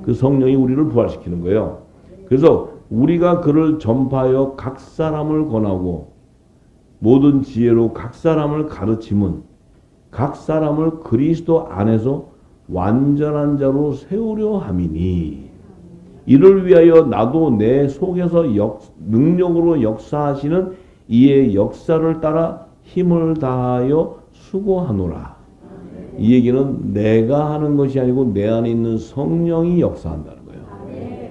그 성령이 우리를 부활시키는 거예요. 그래서 우리가 그를 전파하여 각 사람을 권하고 모든 지혜로 각 사람을 가르침은 각 사람을 그리스도 안에서 완전한 자로 세우려 함이니, 이를 위하여 나도 내 속에서 능력으로 역사하시는 이의 역사를 따라 힘을 다하여 수고하노라. 이 얘기는 내가 하는 것이 아니고 내 안에 있는 성령이 역사한다는 거예요.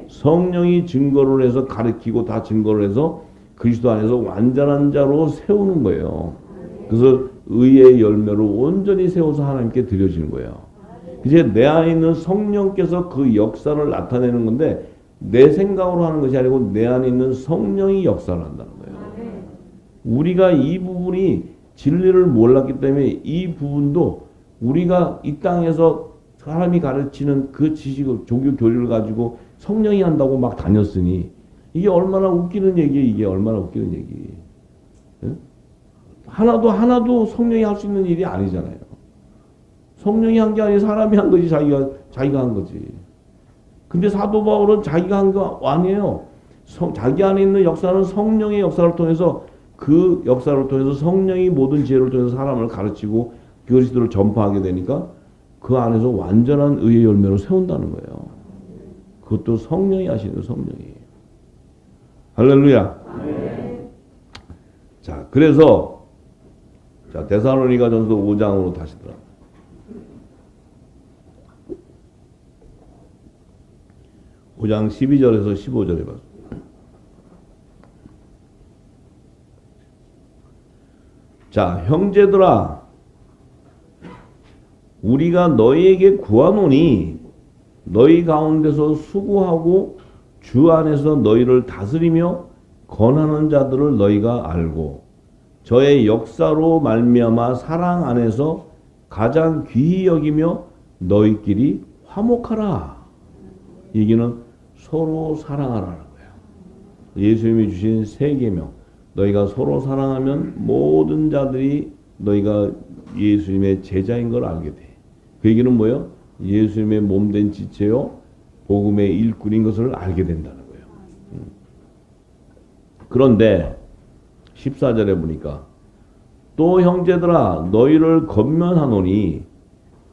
성령이 증거를 해서 가르치고 다 증거를 해서 그리스도 안에서 완전한 자로 세우는 거예요. 그래서 의의 열매로 온전히 세워서 하나님께 드려지는 거예요. 이제 내 안에 있는 성령께서 그 역사를 나타내는 건데 내 생각으로 하는 것이 아니고 내 안에 있는 성령이 역사를 한다는 거예요. 우리가 이 부분이 진리를 몰랐기 때문에 이 부분도 우리가 이 땅에서 사람이 가르치는 그 지식을 종교 교리를 가지고 성령이 한다고 막 다녔으니 이게 얼마나 웃기는 얘기예요. 이게 얼마나 웃기는 얘기. 응? 하나도 성령이 할 수 있는 일이 아니잖아요. 성령이 한 게 아니라 사람이 한 거지. 자기가 한 거지. 근데 사도 바울은 자기가 한 거 아니에요. 자기 안에 있는 역사는 성령의 역사를 통해서, 그 역사를 통해서 성령이 모든 지혜를 통해서 사람을 가르치고 그리스도를 전파하게 되니까 그 안에서 완전한 의의 열매로 세운다는 거예요. 그것도 성령이 하시는, 성령이. 할렐루야. 네. 자, 그래서 자, 데살로니가전서 5장으로 다시 들어. 5장 12절에서 15절에 봐. 자, 형제들아, 우리가 너희에게 구하노니 너희 가운데서 수고하고 주 안에서 너희를 다스리며 권하는 자들을 너희가 알고 저의 역사로 말미암아 사랑 안에서 가장 귀히 여기며 너희끼리 화목하라. 얘기는 서로 사랑하라는 거예요. 예수님이 주신 세 계명. 너희가 서로 사랑하면 모든 자들이 너희가 예수님의 제자인 걸 알게 돼. 그 얘기는 뭐예요? 예수님의 몸된 지체요 복음의 일꾼인 것을 알게 된다는 거예요. 그런데 14절에 보니까 또 형제들아 너희를 권면하노니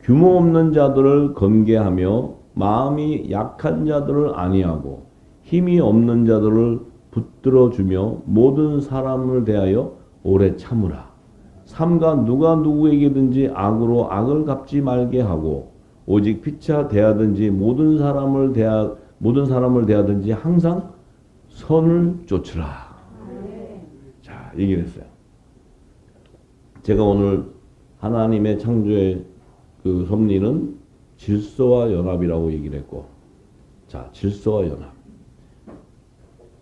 규모 없는 자들을 건개하며 마음이 약한 자들을 안위하고 힘이 없는 자들을 붙들어주며 모든 사람을 대하여 오래 참으라. 삼가 누가 누구에게든지 악으로 악을 갚지 말게 하고 오직 피차 대하든지 모든 사람을 대하든지 항상 선을 쫓으라. 자, 얘기를 했어요. 제가 오늘 하나님의 창조의 그 섭리는 질서와 연합이라고 얘기를 했고, 자, 질서와 연합.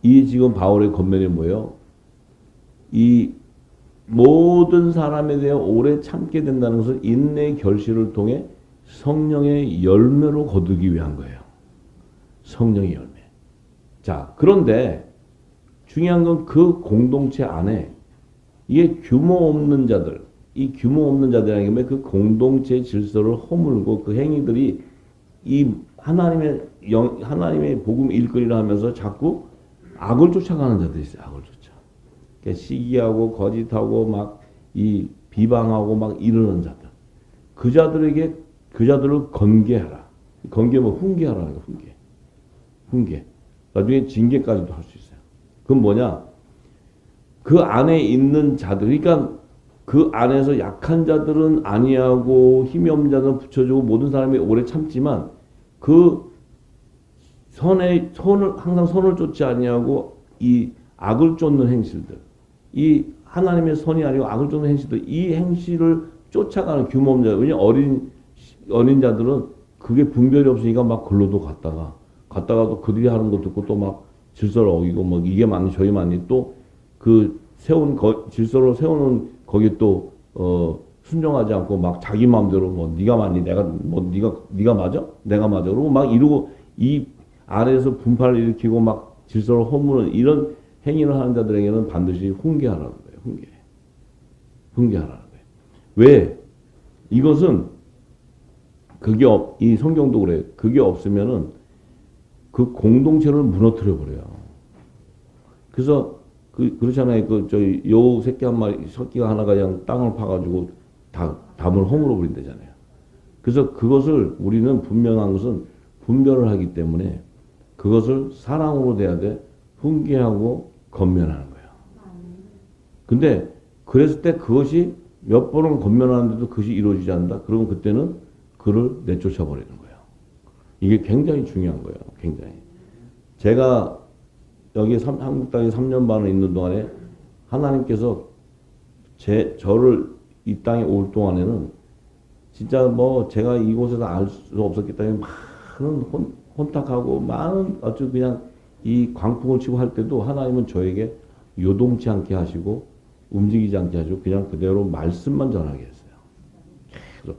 이 지금 바울의 권면이 뭐예요? 이 모든 사람에 대해 오래 참게 된다는 것을 인내 결실을 통해 성령의 열매로 거두기 위한 거예요. 성령의 열매. 자, 그런데 중요한 건 그 공동체 안에 이게 규모 없는 자들, 이 규모 없는 자들이라는 게 그 공동체 질서를 허물고 그 행위들이 이 하나님의 복음 일거리를 하면서 자꾸 악을 쫓아가는 자들이 있어요. 악을 쫓아. 그러니까 시기하고 거짓하고 막 이 비방하고 막 이러는 자들. 그 자들을 건개하라. 건개면 훈계하라는 거예요. 훈계. 나중에 징계까지도 할 수 있어요. 그건 뭐냐? 그 안에 있는 자들, 그러니까 그 안에서 약한 자들은 안위하고 힘이 없는 자들은 붙여주고 모든 사람이 오래 참지만 그 항상 선을 쫓지 아니하고 이 악을 쫓는 행실들, 이 하나님의 선이 아니고 악을 쫓는 행실들, 이 행실을 쫓아가는 규모 없는 자, 왜냐면 어린 자들은 그게 분별이 없으니까 막 글로도 갔다가도 그들이 하는 거 듣고 또 막 질서를 어기고 뭐 이게 맞니 저게 맞니 또 그 질서로 세우는 거기 또 순종하지 않고 막 자기 마음대로 뭐 네가 맞니 네가 맞아 내가 맞아 그러고 막 이러고 이 안에서 분파를 일으키고 막 질서를 허무는 이런 행위를 하는 자들에게는 반드시 훈계하라는 거예요. 훈계하라는 거예요. 왜? 이것은 이 성경도 그래. 그게 없으면은 그 공동체를 무너뜨려 버려요. 그래서 그렇잖아요. 여우 새끼 한 마리, 새끼가 하나가 그냥 땅을 파가지고 담을 허물어 버린다잖아요. 그래서 그것을 우리는 분명한 것은 분별을 하기 때문에 그것을 사랑으로 돼야 돼. 훈계하고 건면하는 거예요. 근데 그랬을 때 그것이 몇 번을 건면하는데도 그것이 이루어지지 않는다. 그러면 그때는 그를 내쫓아 버리는 거예요. 이게 굉장히 중요한 거예요. 굉장히. 제가 여기 한국 땅에 3년 반을 있는 동안에 하나님께서 저를 이 땅에 올 동안에는 진짜 뭐 제가 이곳에서 알 수 없었기 때문에 많은 혼탁하고 많은 아주 그냥 이 광풍을 치고 할 때도 하나님은 저에게 요동치 않게 하시고 움직이지 않게 하시고 그냥 그대로 말씀만 전하게 했어요. 계속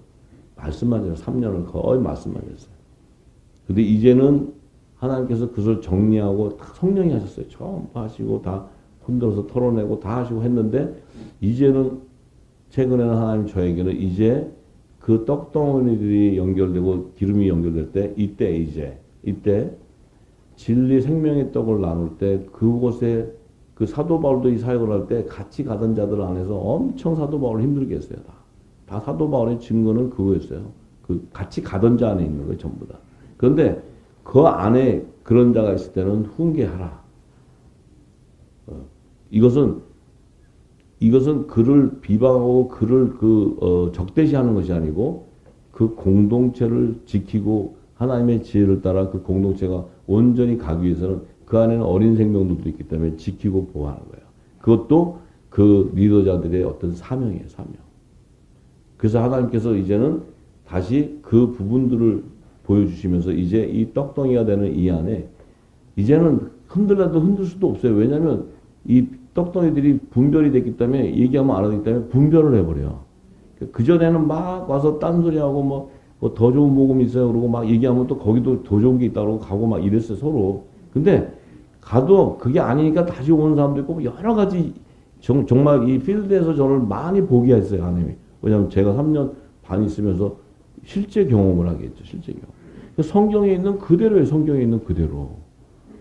말씀만 전해요. 3년을 거의 말씀만 했어요. 근데 이제는 하나님께서 그것을 정리하고 다 성령이 하셨어요. 처음 하시고 다 흔들어서 털어내고 다 하시고 했는데 이제는 최근에는 하나님 저에게는 이제 그 떡덩어리들이 연결되고 기름이 연결될 때 이때 진리 생명의 떡을 나눌 때 그곳에 그 사도 바울도 이 사역을 할 때 같이 가던 자들 안에서 엄청 사도 바울을 힘들게 했어요. 다 사도 바울의 증거는 그거였어요. 그 같이 가던 자 안에 있는 거예요. 전부 다. 그런데 그 안에 그런 자가 있을 때는 훈계하라. 이것은 그를 비방하고 그를 적대시하는 것이 아니고 그 공동체를 지키고 하나님의 지혜를 따라 그 공동체가 온전히 가기 위해서는 그 안에는 어린 생명들도 있기 때문에 지키고 보호하는 거예요. 그것도 그 리더자들의 어떤 사명이에요. 사명. 그래서 하나님께서 이제는 다시 그 부분들을 보여주시면서 이제 이 떡덩이가 되는 이 안에 이제는 흔들려도 흔들 수도 없어요. 왜냐하면 이 떡덩이들이 분별이 됐기 때문에 얘기하면 알아듣기 때문에 분별을 해버려요. 그전에는 막 와서 딴소리하고 뭐 더 좋은 복음이 있어요. 그러고 막 얘기하면 또 거기도 더 좋은 게 있다고 가고 막 이랬어요. 서로. 근데 가도 그게 아니니까 다시 오는 사람도 있고 여러 가지 정말 이 필드에서 저를 많이 보게 했어요. 하나님이. 왜냐하면 제가 3년 반 있으면서 실제 경험을 하게 했죠. 실제 경험. 성경에 있는 그대로예요. 성경에 있는 그대로.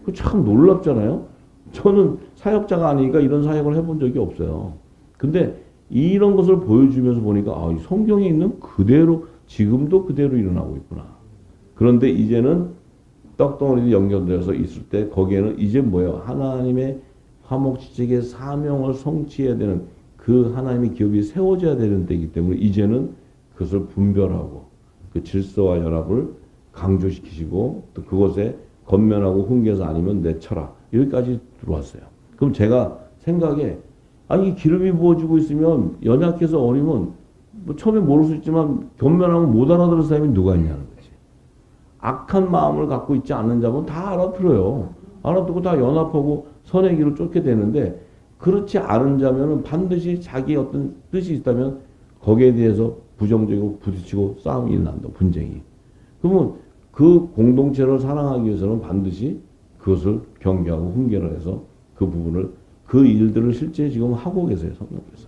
그 참 놀랍잖아요. 저는 사역자가 아니니까 이런 사역을 해본 적이 없어요. 근데 이런 것을 보여주면서 보니까 이 성경에 있는 그대로 지금도 그대로 일어나고 있구나. 그런데 이제는 떡덩어리도 연결되어서 있을 때 거기에는 이제 뭐예요? 하나님의 화목지책의 사명을 성취해야 되는 그 하나님의 기업이 세워져야 되는 때이기 때문에 이제는 그것을 분별하고 그 질서와 연합을 강조시키시고 또 그것에 건면하고 훈계해서 아니면 내쳐라. 여기까지 들어왔어요. 그럼 제가 생각에 이 기름이 부어지고 있으면 연약해서 어리면 뭐 처음에 모를 수 있지만 견면하면 못 알아들을 사람이 누가 있냐는 거지. 악한 마음을 갖고 있지 않는 자면 다 알아들어요. 알아듣고 다 연합하고 선의 길을 쫓게 되는데 그렇지 않은 자면은 반드시 자기의 어떤 뜻이 있다면 거기에 대해서 부정적이고 부딪히고 싸움이 일어난다. 분쟁이. 그러면 그 공동체를 사랑하기 위해서는 반드시 그것을 경계하고 훈계를 해서 그 부분을 그 일들을 실제 지금 하고 계세요, 성령께서.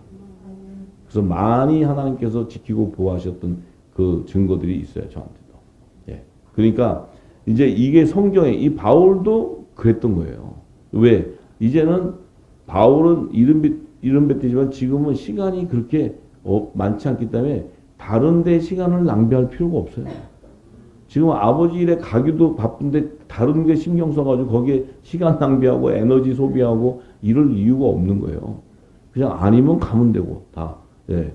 그래서 많이 하나님께서 지키고 보호하셨던 그 증거들이 있어요, 저한테도. 예. 그러니까 이제 이게 성경에 이 바울도 그랬던 거예요. 왜? 이제는 바울은 이름 뱉지만 지금은 시간이 그렇게 많지 않기 때문에 다른 데 시간을 낭비할 필요가 없어요. 지금 아버지 일에 가기도 바쁜데 다른 게 신경 써가지고 거기에 시간 낭비하고 에너지 소비하고 이럴 이유가 없는 거예요. 그냥 아니면 가면 되고 다. 예.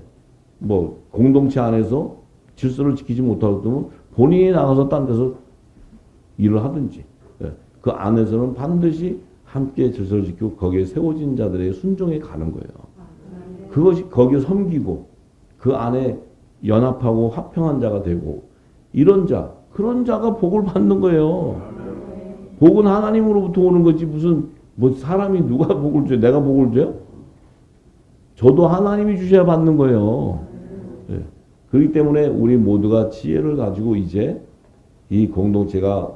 뭐 공동체 안에서 질서를 지키지 못하고 그러면 본인이 나가서 딴 데서 일을 하든지 예. 그 안에서는 반드시 함께 질서를 지키고 거기에 세워진 자들의 순종에 가는 거예요. 그것이 거기에 섬기고 그 안에 연합하고 화평한 자가 되고 이런 자, 그런 자가 복을 받는 거예요. 복은 하나님으로부터 오는 거지 무슨 뭐 사람이 누가 복을 줘요? 내가 복을 줘요? 저도 하나님이 주셔야 받는 거예요. 예. 그렇기 때문에 우리 모두가 지혜를 가지고 이제 이 공동체가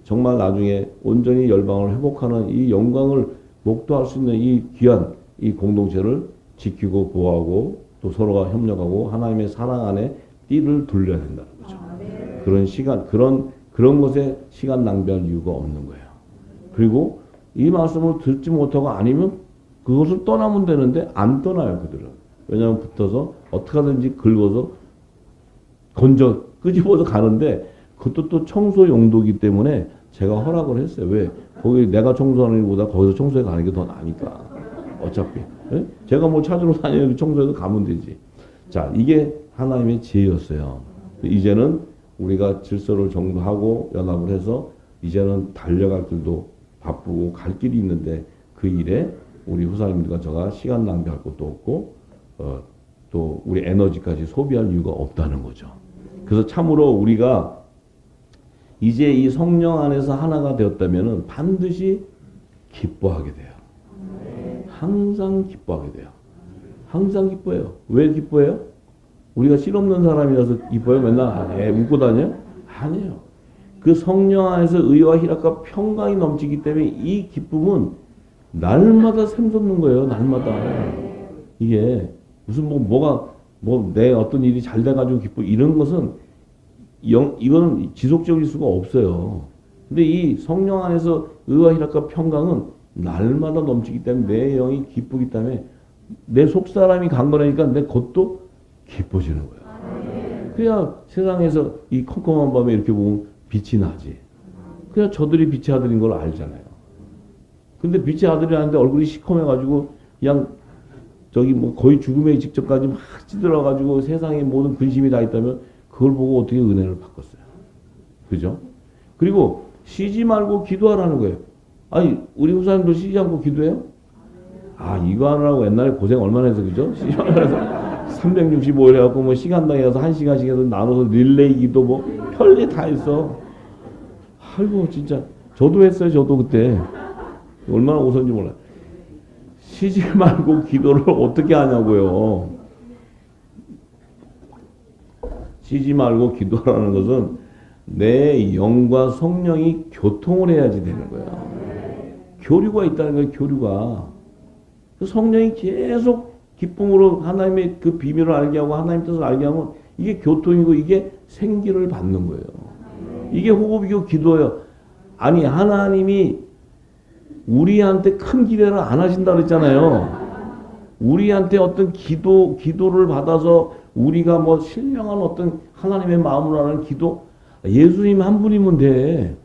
정말 나중에 온전히 열방을 회복하는 이 영광을 목도할 수 있는 이 귀한 이 공동체를 지키고 보호하고 또 서로가 협력하고 하나님의 사랑 안에 띠를 돌려야 된다는 거죠. 그런 시간, 그런 것에 시간 낭비할 이유가 없는 거예요. 그리고 이 말씀을 듣지 못하고 아니면 그것을 떠나면 되는데 안 떠나요, 그들은. 왜냐하면 붙어서 어떻게 하든지 긁어서 끄집어서 가는데 그것도 또 청소 용도이기 때문에 제가 허락을 했어요. 왜? 거기 내가 청소하는 것보다 거기서 청소해 가는 게 더 나으니까. 어차피. 예? 제가 뭐 찾으러 다니는 청소해서 가면 되지. 자, 이게 하나님의 지혜였어요. 이제는 우리가 질서를 정도하고 연합을 해서 이제는 달려갈 길도 바쁘고 갈 길이 있는데 그 일에 우리 후사님들과 저가 시간 낭비할 것도 없고 또 우리 에너지까지 소비할 이유가 없다는 거죠. 그래서 참으로 우리가 이제 이 성령 안에서 하나가 되었다면 반드시 기뻐하게 돼요. 항상 기뻐하게 돼요. 항상 기뻐해요. 왜 기뻐해요? 우리가 실없는 사람이라서 기뻐요? 맨날 웃고 다녀요? 아니에요. 그 성령 안에서 의와 희락과 평강이 넘치기 때문에 이 기쁨은 날마다 샘솟는 거예요. 날마다. 이게 무슨 내 어떤 일이 잘 돼가지고 기뻐 이런 것은 이거는 지속적일 수가 없어요. 근데 이 성령 안에서 의와 희락과 평강은 날마다 넘치기 때문에 내 영이 기쁘기 때문에 내 속사람이 강건하니까 내 겉도 기뻐지는 거예요. 그래야 세상에서 이 컴컴한 밤에 이렇게 보면 빛이 나지. 그래야 저들이 빛의 아들인 걸 알잖아요. 근데 빛의 아들이 아닌데 얼굴이 시커매가지고 그냥 저기 뭐 거의 죽음에 직전까지 막 찌들어가지고 세상에 모든 근심이 다 있다면 그걸 보고 어떻게 은혜를 바꿨어요. 그죠? 그리고 쉬지 말고 기도하라는 거예요. 아니 우리 후사님도 쉬지 않고 기도해요? 아 이거 하느라고 옛날에 고생 얼마나 해서 그죠? 쉬지 말고 해서 365일 해갖고 뭐 시간당에 가서 1시간씩 해서 나눠서 릴레이 기도 뭐 별일 다 했어. 아이고 진짜 저도 했어요. 저도 그때 얼마나 오선지 몰라요. 쉬지 말고 기도를 어떻게 하냐고요. 쉬지 말고 기도하라는 것은 내 영과 성령이 교통을 해야지 되는 거야. 교류가 있다는 거예요. 교류가. 성령이 계속 기쁨으로 하나님의 그 비밀을 알게 하고 하나님 뜻을 알게 하면 이게 교통이고 이게 생기를 받는 거예요. 이게 호흡이고 기도예요. 아니 하나님이 우리한테 큰 기대를 안 하신다 그랬잖아요. 우리한테 어떤 기도를 받아서 우리가 뭐 신령한 어떤 하나님의 마음을 하는 기도, 예수님 한 분이면 돼.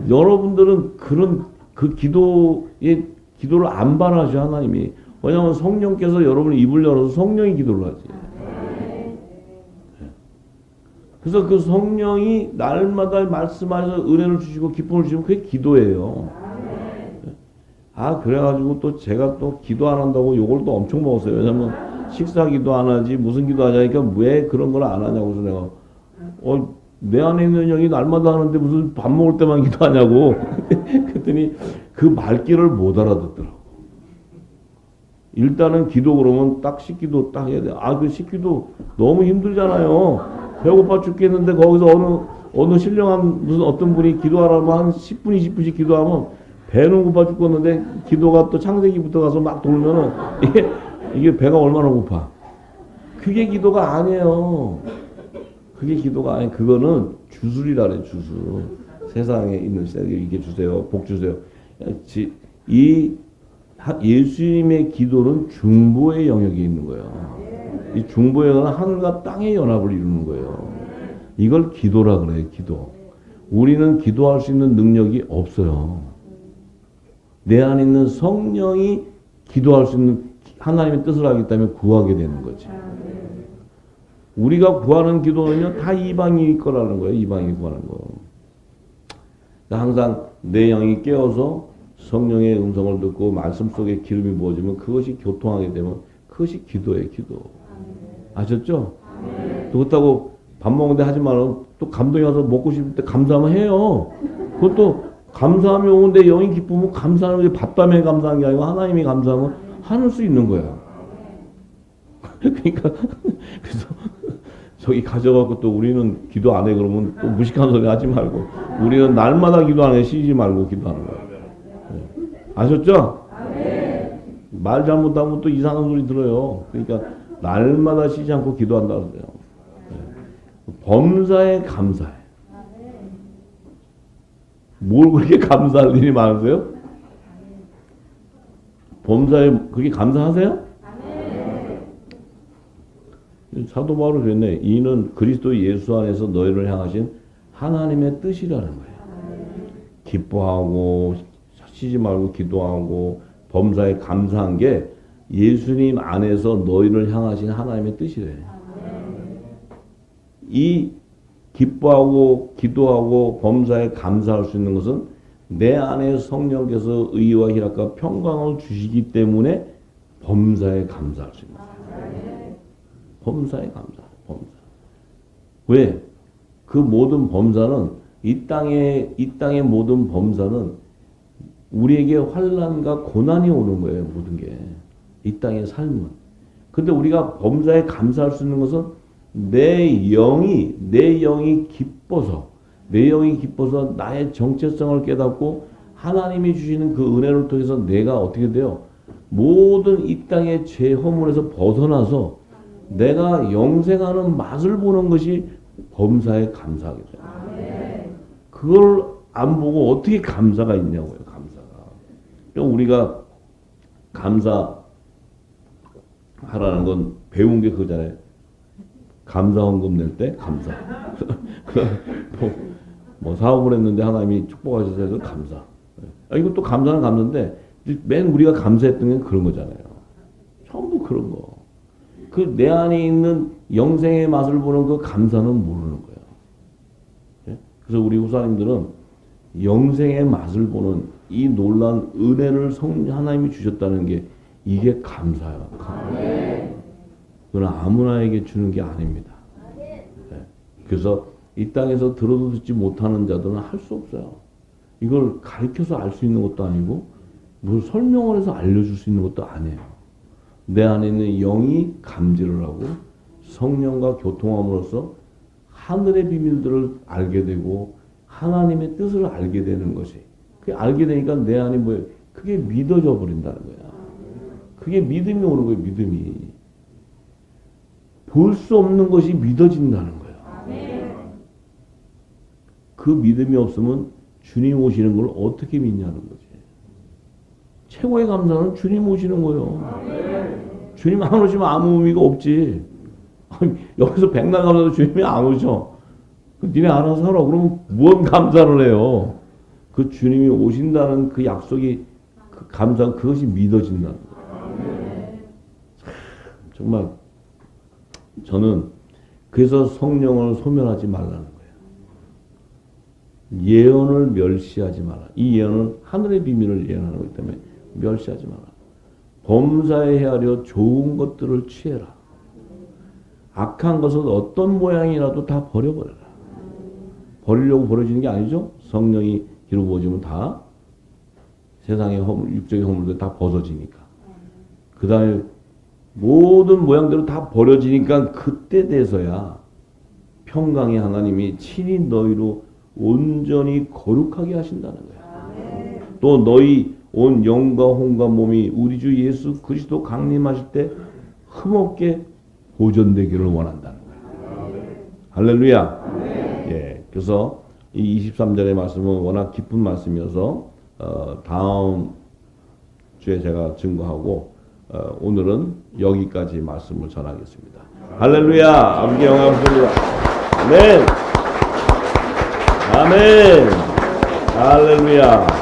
여러분들은 그 기도를 안 바라죠, 하나님이. 왜냐하면 성령께서 여러분의 입을 열어서 성령이 기도를 하지. 그래서 그 성령이 날마다 말씀하셔서 은혜를 주시고 기쁨을 주시면 그게 기도예요. 아, 그래가지고 또 제가 또 기도 안 한다고 욕을 또 엄청 먹었어요. 왜냐면 식사 기도 안 하지, 무슨 기도 하자니까 왜 그런 걸 안 하냐고. 그래서 내가, 내 안에 있는 영이 날마다 하는데 무슨 밥 먹을 때만 기도하냐고. 그랬더니 그 말귀를 못 알아듣더라고. 일단은 기도 그러면 딱 식기도 딱 해야 돼. 아, 그 식기도 너무 힘들잖아요. 배고파 죽겠는데 거기서 어느 신령한 무슨 어떤 분이 기도하라면 한 10분, 20분씩 기도하면 배는 고파 죽겠는데 기도가 또 창세기부터 가서 막 돌면은 이게 배가 얼마나 고파. 그게 기도가 아니에요. 그게 기도가 아니에요. 그거는 주술이라 그래, 주술. 세상에 있는 이게 주세요. 복 주세요. 이 예수님의 기도는 중보의 영역에 있는 거예요. 이 중보의 영역은 하늘과 땅의 연합을 이루는 거예요. 이걸 기도라 그래요. 기도. 우리는 기도할 수 있는 능력이 없어요. 내 안에 있는 성령이 기도할 수 있는 하나님의 뜻을 하기 때문에 구하게 되는 거지. 우리가 구하는 기도는요, 다 이방인일 거라는 거예요. 이방인이 구하는 거. 항상 내 영이 깨어서 성령의 음성을 듣고 말씀 속에 기름이 부어지면 그것이 교통하게 되면 그것이 기도예요. 기도. 아셨죠? 또 그렇다고 밥 먹는데 하지 말고 또 감동이 와서 먹고 싶을 때 감사하면 해요. 그것도 감사함이 오는데 영이 기쁘면 감사하는 게 밥 때문에 감사한 게 아니고 하나님이 감사하면 하는 수 있는 거야. 그러니까 그래서 저기 가져가고 또 우리는 기도 안 해 그러면 또 무식한 소리 하지 말고 우리는 날마다 기도 안 해 쉬지 말고 기도하는 거야. 아셨죠? 말 잘못하면 또 이상한 소리 들어요. 그러니까 날마다 쉬지 않고 기도한다 그래요. 범사에 감사해. 뭘 그렇게 감사할 일이 많으세요? 범사에 그렇게 감사하세요? 사도 바울이 그랬네. 이는 그리스도 예수 안에서 너희를 향하신 하나님의 뜻이라는 거예요. 기뻐하고 쉬지 말고 기도하고 범사에 감사한 게 예수님 안에서 너희를 향하신 하나님의 뜻이래요. 이 기뻐하고 기도하고 범사에 감사할 수 있는 것은 내 안에 성령께서 의와 희락과 평강을 주시기 때문에 범사에 감사할 수 있는 거예요. 범사에 감사. 범사. 왜? 그 모든 범사는 이 땅의 모든 범사는 우리에게 환난과 고난이 오는 거예요. 모든 게. 이 땅의 삶은. 근데 우리가 범사에 감사할 수 있는 것은 내 영이 기뻐서 나의 정체성을 깨닫고 하나님이 주시는 그 은혜를 통해서 내가 어떻게 돼요? 모든 이 땅의 죄 허물에서 벗어나서 내가 영생하는 맛을 보는 것이 범사에 감사하게 돼요. 그걸 안 보고 어떻게 감사가 있냐고요. 감사가. 그러니까 우리가 감사하라는 건 배운 게 그거잖아요. 감사헌금 낼 때 감사. 뭐 사업을 했는데 하나님이 축복하셔서 해서 감사. 이것도 감사는 감사인데 맨 우리가 감사했던 게 그런 거잖아요. 전부 그런 거. 그 내 안에 있는 영생의 맛을 보는 그 감사는 모르는 거예요. 그래서 우리 후사님들은 영생의 맛을 보는 이 놀라운 은혜를 하나님이 주셨다는 게 이게 감사예요. 그건 아무나에게 주는 게 아닙니다. 그래서 이 땅에서 들어도 듣지 못하는 자들은 할 수 없어요. 이걸 가르쳐서 알 수 있는 것도 아니고 뭘 설명을 해서 알려줄 수 있는 것도 아니에요. 내 안에 있는 영이 감지를 하고 성령과 교통함으로써 하늘의 비밀들을 알게 되고 하나님의 뜻을 알게 되는 것이. 그게 알게 되니까 내 안에 뭐예요? 그게 믿어져 버린다는 거야. 그게 믿음이 오는 거예요. 믿음이. 볼 수 없는 것이 믿어진다는 거예요. 그 믿음이 없으면 주님 오시는 걸 어떻게 믿냐는 거지. 최고의 감사는 주님 오시는 거예요. 주님 안 오시면 아무 의미가 없지. 여기서 백날 감사도 주님이 안 오셔. 니네 알아서 하라. 그러면 무언 감사를 해요. 그 주님이 오신다는 그 약속이 그 감사 그것이 믿어진다는 거예요. 정말 저는 그래서 성령을 소멸하지 말라는 거예요. 예언을 멸시하지 마라. 이 예언은 하늘의 비밀을 예언하는 거기 때문에 멸시하지 마라. 범사에 헤아려 좋은 것들을 취해라. 악한 것은 어떤 모양이라도 다 버려버려라. 버리려고 버려지는 게 아니죠. 성령이 기름 부어지면 다 세상의 허물, 육적인 허물들 다 벗어지니까. 그 다음에 모든 모양대로 다 버려지니까 그때 돼서야 평강의 하나님이 친히 너희로 온전히 거룩하게 하신다는 거야. 또 너희 온 영과 혼과 몸이 우리 주 예수 그리스도 강림하실 때 흠없게 보존되기를 원한다는 거예요. 할렐루야. 예, 그래서 이 23절의 말씀은 워낙 깊은 말씀이어서 다음 주에 제가 증거하고 오늘은 여기까지 말씀을 전하겠습니다. 할렐루야. 아버지 영광입니다. 아멘. 아멘. 할렐루야.